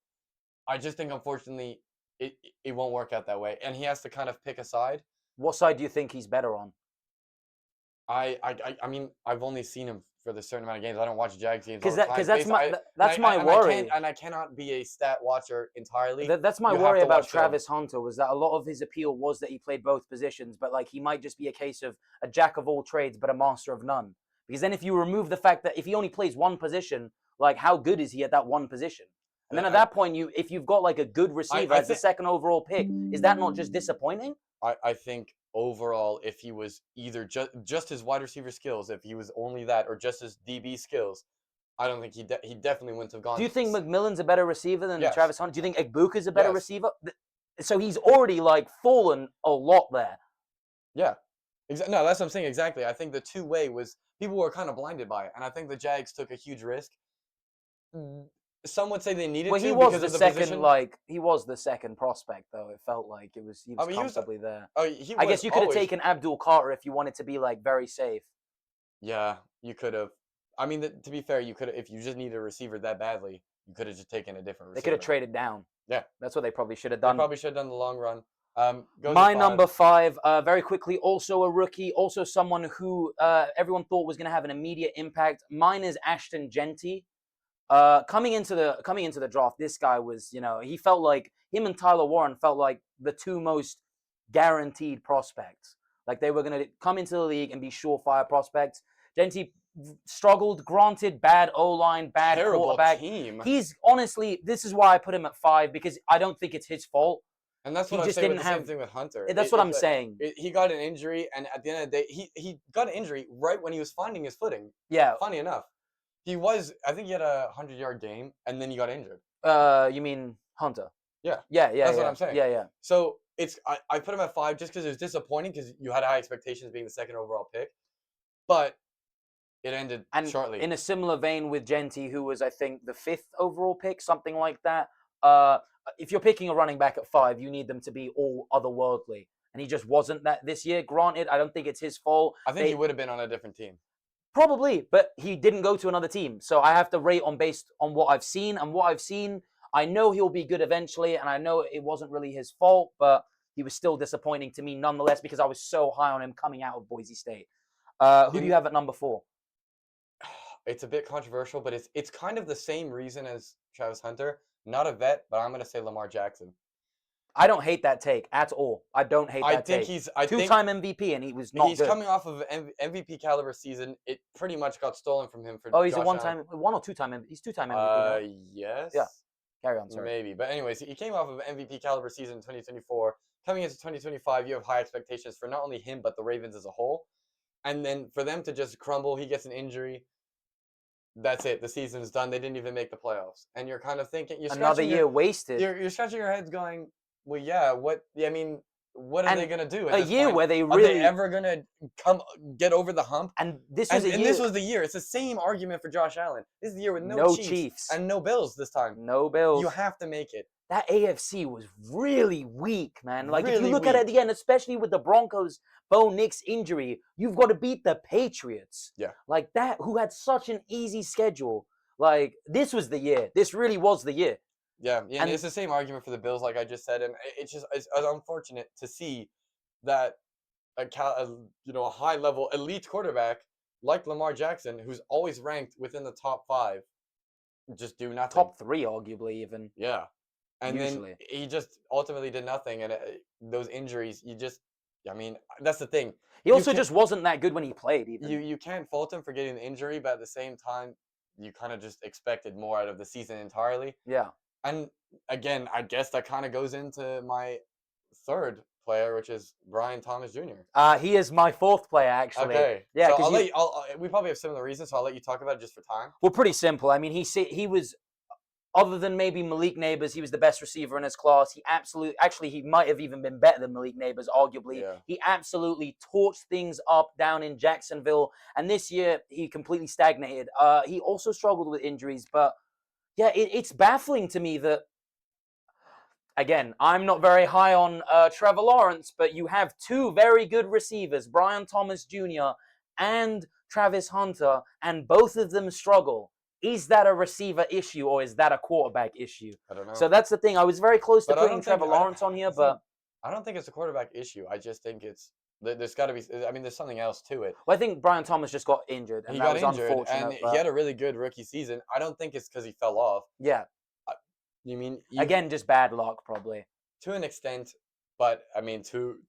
I just think, unfortunately, it won't work out that way, and he has to kind of pick a side. What side do you think he's better on? I mean, I've only seen him for the certain amount of games. I don't watch Jags games because that's my worry. I cannot be a stat watcher entirely. That's my worry about Travis Hunter, was that a lot of his appeal was that he played both positions, but like he might just be a case of a jack of all trades but a master of none. Because then if you remove the fact that if he only plays one position, like how good is he at that one position? And then at that point, if you've got like a good receiver as the second overall pick, is that not just disappointing? I think overall, if he was either just his wide receiver skills, if he was only that, or just his DB skills, I don't think he definitely wouldn't have gone. Do you think McMillan's a better receiver than Travis Hunter? Do you think Egbuka's a better receiver? So he's already like fallen a lot there. Yeah. No, that's what I'm saying exactly. I think the two-way was people were kind of blinded by it, and I think the Jags took a huge risk. Some would say they needed to because of the position. He was the second prospect, though. It felt like he was comfortably there. I guess you could have taken Abdul Carter if you wanted to be like very safe. Yeah, you could have. I mean, to be fair, you could have if you just needed a receiver that badly. you could have just taken a different They receiver. could have traded down. Yeah. That's what they probably should have They done. probably should have done the long run. Go to My 5. number 5, very quickly, also a rookie, also someone who everyone thought was going to have an immediate impact. Mine is Ashton Genty. Coming into the draft, this guy was, he felt like him and Tyler Warren felt like the two most guaranteed prospects. Like they were going to come into the league and be surefire prospects. Genty struggled, granted, bad O-line, bad Terrible quarterback. team. He's honestly, this is why I put him at 5, because I don't think it's his fault. And that's what He I'm just saying with didn't the same have- thing with Hunter. That's what I'm saying. He got an injury, and at the end of the day, he got an injury right when he was finding his footing. Yeah. Funny enough. I think he had a 100-yard game, and then he got injured. You mean Hunter? Yeah. Yeah. That's what I'm saying. Yeah. So I put him at 5 just because it was disappointing because you had high expectations being the second overall pick, but it ended shortly. In a similar vein with Genty, who was, I think, the 5th overall pick, something like that. If you're picking a running back at 5, you need them to be all otherworldly. And he just wasn't that this year. Granted, I don't think it's his fault. I think he would have been on a different team. Probably, but he didn't go to another team. So I have to rate based on what I've seen. And what I've seen, I know he'll be good eventually. And I know it wasn't really his fault, but he was still disappointing to me nonetheless because I was so high on him coming out of Boise State. Who do you have at number 4? It's a bit controversial, but it's kind of the same reason as Travis Hunter. Not a vet, but I'm going to say Lamar Jackson. I don't hate that take at all. I don't hate that take. I think two-time MVP, and he was not he's good. coming off of an MVP caliber season. It pretty much got stolen from him for. Oh, he's Josh a one or two-time MVP. He's two-time MVP. No? Yes. Yeah. Carry on, sorry. Maybe, but anyways, he came off of MVP caliber season in 2024. Coming into 2025, you have high expectations for not only him but the Ravens as a whole, and then for them to just crumble, he gets an injury. That's it. The season's done. They didn't even make the playoffs, and you're kind of thinking another year wasted. You're scratching your heads, going, "Well, yeah. What? I mean, what are they gonna do? A year where they are really they ever gonna get over the hump?" And this was this was the year. It's the same argument for Josh Allen. This is the year with no Chiefs and no Bills this time. No Bills. You have to make it. That AFC was really weak, man. Like, if you Really look at it again, especially with the Broncos' Bo Nix injury, you've got to beat the Patriots. Yeah. Like that, who had such an easy schedule. Like, this was the year. This really was the year. Yeah, and it's the same argument for the Bills, like I just said, and it's unfortunate to see that a high-level elite quarterback like Lamar Jackson, who's always ranked within the top 5, just do nothing. Top 3, arguably, even. Yeah. And usually. Then he just ultimately did nothing, and those injuries, that's the thing. He also just wasn't that good when he played, even. You can't fault him for getting the injury, but at the same time, you kind of just expected more out of the season entirely. Yeah. And again, I guess that kind of goes into my 3rd player, which is Brian Thomas Jr. He is my 4th player, actually. Okay. Yeah, so we probably have similar reasons, so I'll let you talk about it just for time. Well, pretty simple. I mean, he was, other than maybe Malik Neighbors, he was the best receiver in his class. He might have even been better than Malik Neighbors, arguably. Yeah. He absolutely torched things up down in Jacksonville. And this year, he completely stagnated. He also struggled with injuries. But, yeah, it's baffling to me that, again, I'm not very high on Trevor Lawrence, but you have 2 very good receivers, Brian Thomas Jr. and Travis Hunter, and both of them struggle. Is that a receiver issue or is that a quarterback issue? I don't know. So that's the thing. I was very close to putting Trevor Lawrence on here, but I don't think it's a quarterback issue. I just think there's got to be. I mean, there's something else to it. Well, I think Brian Thomas just got injured, and that was unfortunate. And he had a really good rookie season. I don't think it's because he fell off. Yeah. Again, just bad luck, probably. To an extent, but I mean, to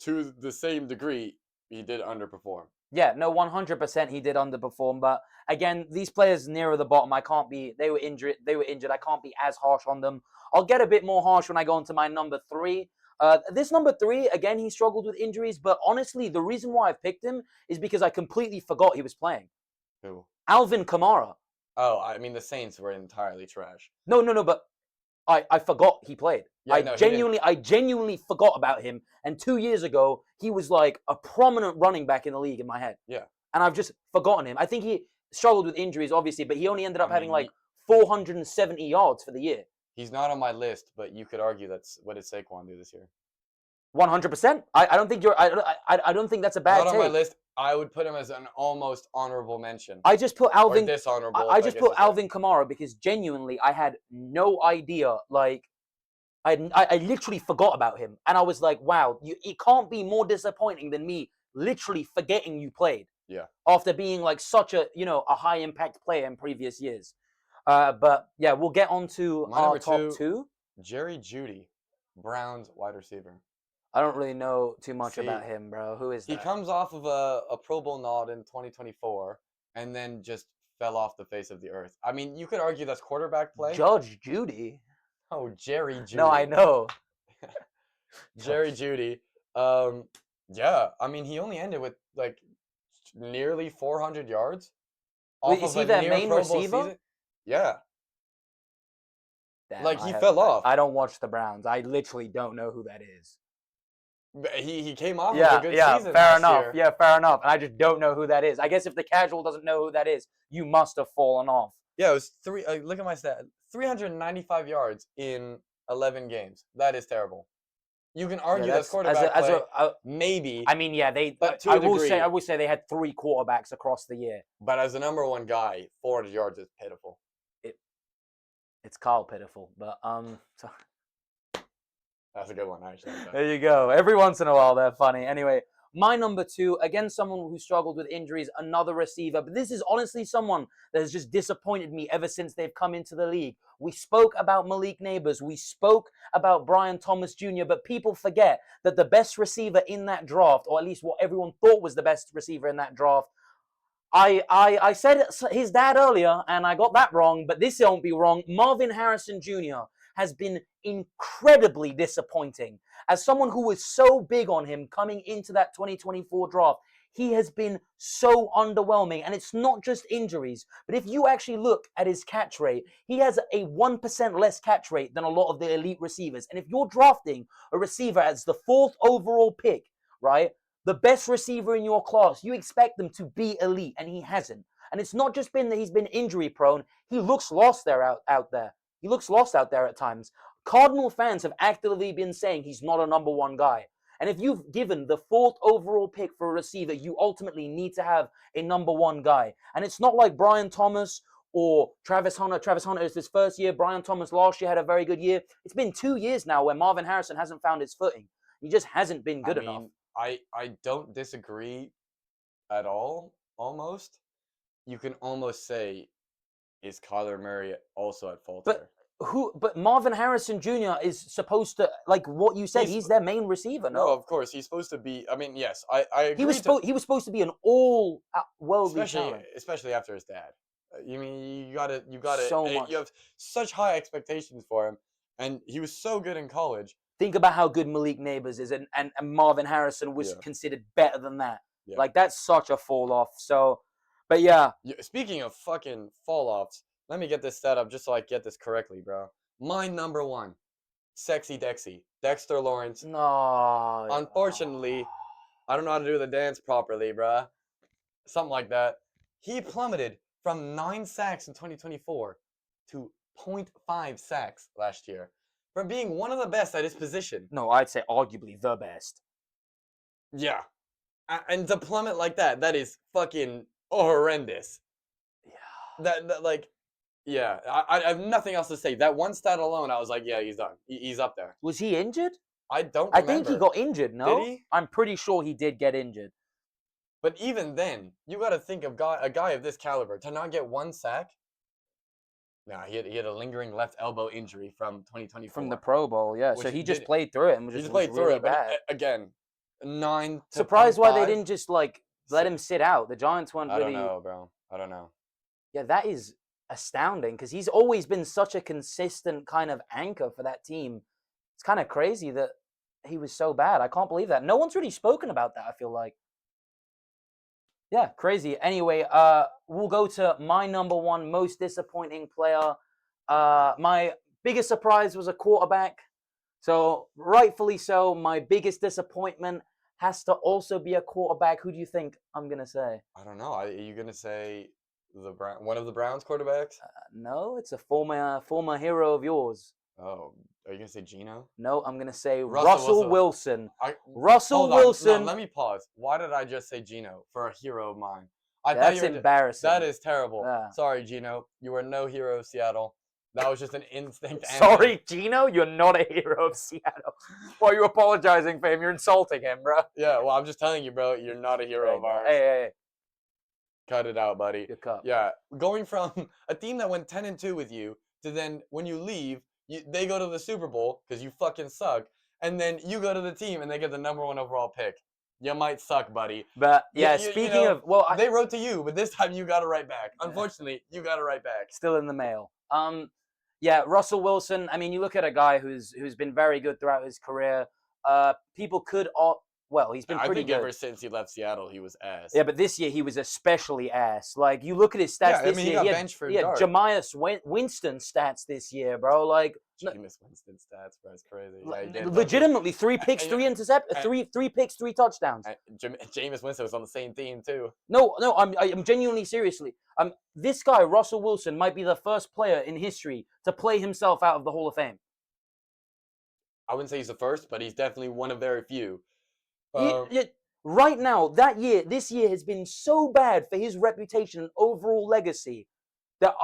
the same degree, he did underperform. Yeah, no, 100% he did underperform. But again, these players nearer the bottom, they were injured. I can't be as harsh on them. I'll get a bit more harsh when I go into my number 3. This number 3, again, he struggled with injuries. But honestly, the reason why I picked him is because I completely forgot he was playing. Who? Alvin Kamara. Oh, I mean, the Saints were entirely trash. No, but I forgot he played. Yeah, I genuinely forgot about him. And 2 years ago, he was like a prominent running back in the league in my head. Yeah. And I've just forgotten him. I think he struggled with injuries, obviously, but he only ended up having like 470 yards for the year. He's not on my list, but you could argue what did Saquon do this year? 100%. I don't think I don't think that's a bad Not take. on my list. I would put him as an almost honorable mention. I just put Or Alvin. dishonorable. I just guess put to say. Alvin Kamara because genuinely I had no idea. Like I literally forgot about him, and I was like, wow, it can't be more disappointing than me literally forgetting you played. Yeah. After being like such a a high impact player in previous years. But yeah, we'll get on to My our number top two. Jerry Jeudy, Browns wide receiver. I don't really know too much See, about him, bro. Who is he that? comes off of a Pro Bowl nod in 2024 and then just fell off the face of the earth. I mean, you could argue that's quarterback play. Judge Judy. Oh, Jerry Jeudy. No, I know. Jerry Jeudy. Yeah, I mean, he only ended with like nearly 400 yards Wait, off is of he a their near main Pro Bowl receiver? season. Yeah, Damn, like he fell off. I don't watch the Browns. I literally don't know who that is. But he came off of Yeah, a good yeah, season fair last enough. year. Yeah, fair enough. And I just don't know who that is. I guess if the casual doesn't know who that is, you must have fallen off. Yeah, it was look at my stat: 395 yards in 11 games. That is terrible. You can argue that's quarterback play, maybe. I mean, yeah, but to I a degree. will say they had 3 quarterbacks across the year. But as the number one guy, 400 yards is pitiful. It's Carl Pitiful, but so That's a good one, actually. there you go. Every once in a while, they're funny. Anyway, my number 2, again, someone who struggled with injuries, another receiver. But this is honestly someone that has just disappointed me ever since they've come into the league. We spoke about Malik Neighbors. We spoke about Brian Thomas Jr., but people forget that the best receiver in that draft, or at least what everyone thought was the best receiver in that draft, I said his dad earlier, and I got that wrong, but this won't be wrong. Marvin Harrison Jr. has been incredibly disappointing. As someone who was so big on him coming into that 2024 draft, he has been so underwhelming. And it's not just injuries, but if you actually look at his catch rate, he has a 1% less catch rate than a lot of the elite receivers. And if you're drafting a receiver as the 4th overall pick, right? The best receiver in your class, you expect them to be elite, and he hasn't. And it's not just been that he's been injury prone. He looks lost out there. He looks lost out there at times. Cardinal fans have actively been saying he's not a number 1 guy. And if you've given the 4th overall pick for a receiver, you ultimately need to have a number 1 guy. And it's not like Brian Thomas or Travis Hunter. Travis Hunter is his first year. Brian Thomas last year had a very good year. It's been 2 years now where Marvin Harrison hasn't found his footing. He just hasn't been good enough. I don't disagree at all, almost. You can almost say, is Kyler Murray also at fault here? But Marvin Harrison Jr. is supposed to, like what you said, he's their main receiver, no? No, of course. He's supposed to be, I mean, yes, I agree. He was supposed to be an all-worldly talent. Especially after his dad. You mean, you gotta, So much. you have such high expectations for him, and he was so good in college. Think about how good Malik Neighbors is, and Marvin Harrison was considered better than that. Yeah. Like, that's such a fall-off. So, but yeah. Speaking of fucking fall-offs, let me get this set up just so I get this correctly, bro. My number 1, Sexy Dexy, Dexter Lawrence. No. Unfortunately, I don't know how to do the dance properly, bro. Something like that. He plummeted from 9 sacks in 2024 to 0.5 sacks last year. From being one of the best at his position. No, I'd say arguably the best. Yeah. And to plummet like that is fucking horrendous. Yeah. Yeah, I have nothing else to say. That one stat alone, I was like, yeah, he's done. He's up there. Was he injured? I don't remember. I think he got injured, no? Did he? I'm pretty sure he did get injured. But even then, you got to think of a guy of this caliber to not get 1 sack. Nah, he had a lingering left elbow injury from 2024. From the Pro Bowl, yeah. So he just played through it and was just played through it. But again, 9 to surprised 0.5. why they didn't just let him sit out. The Giants weren't really. I don't know, bro. I don't know. Yeah, that is astounding because he's always been such a consistent kind of anchor for that team. It's kind of crazy that he was so bad. I can't believe that. No one's really spoken about that, I feel like. Yeah, crazy. Anyway, we'll go to my number 1 most disappointing player. My biggest surprise was a quarterback. So rightfully so, my biggest disappointment has to also be a quarterback. Who do you think I'm going to say? I don't know. Are you going to say one of the Browns quarterbacks? No, it's a former hero of yours. Oh, are you gonna say Gino? No, I'm gonna say Russell Russell Wilson. I Russell hold on. No, Wilson. let me pause. Why did I just say Gino for a hero of mine? I thought That's you were. embarrassing. That is terrible. Yeah. Sorry, Gino. You are no hero of Seattle. That was just an instinct. Sorry, Gino, you're not a hero of Seattle. Why are you apologizing for him? You're insulting him, bro. Yeah, well, I'm just telling you, bro. You're not a hero of ours. Hey, Cut it out, buddy. your cup. Yeah, going from a team that went 10-2 with you to then when you leave, they go to the Super Bowl because you fucking suck, and then you go to the team and they get the #1 overall pick. You might suck, buddy. But yeah, You speaking know, of, well, they wrote to you, but this time you got it right back. Unfortunately, you got it right back. still in the mail. Yeah, Russell Wilson. I mean, you look at a guy who's been very good throughout his career. People could, well, he's been I pretty think good. ever since he left Seattle, he was ass. Yeah, but this year he was especially ass. Like, you look at his stats Yeah, I this mean, year. he got benched for Dart. Jamias Winston stats this year, bro. Like, Jameis Winston stats, bro. It's crazy. Yeah, he did legitimately 3 picks, 3 three picks, 3 touchdowns. Jameis Winston was on the same team too. No, I'm genuinely seriously. This guy Russell Wilson might be the first player in history to play himself out of the Hall of Fame. I wouldn't say he's the first, but he's definitely one of very few. Right now, this year has been so bad for his reputation and overall legacy that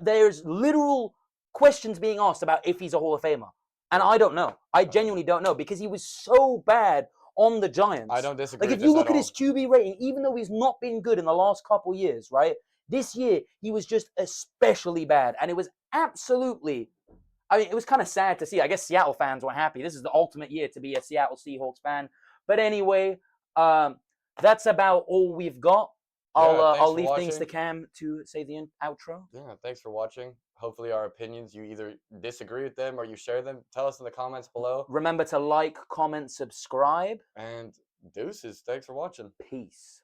there's literal questions being asked about if he's a Hall of Famer, and I don't know. I genuinely don't know because he was so bad on the Giants. I don't disagree. Like, if you look at his QB rating, even though he's not been good in the last couple years, right? This year he was just especially bad, and it was absolutely. I mean, it was kind of sad to see. I guess Seattle fans were happy. This is the ultimate year to be a Seattle Seahawks fan. But anyway, that's about all we've got. I'll leave things to Cam to say the outro. Yeah, thanks for watching. Hopefully our opinions, you either disagree with them or you share them. Tell us in the comments below. Remember to like, comment, subscribe. And deuces. Thanks for watching. Peace.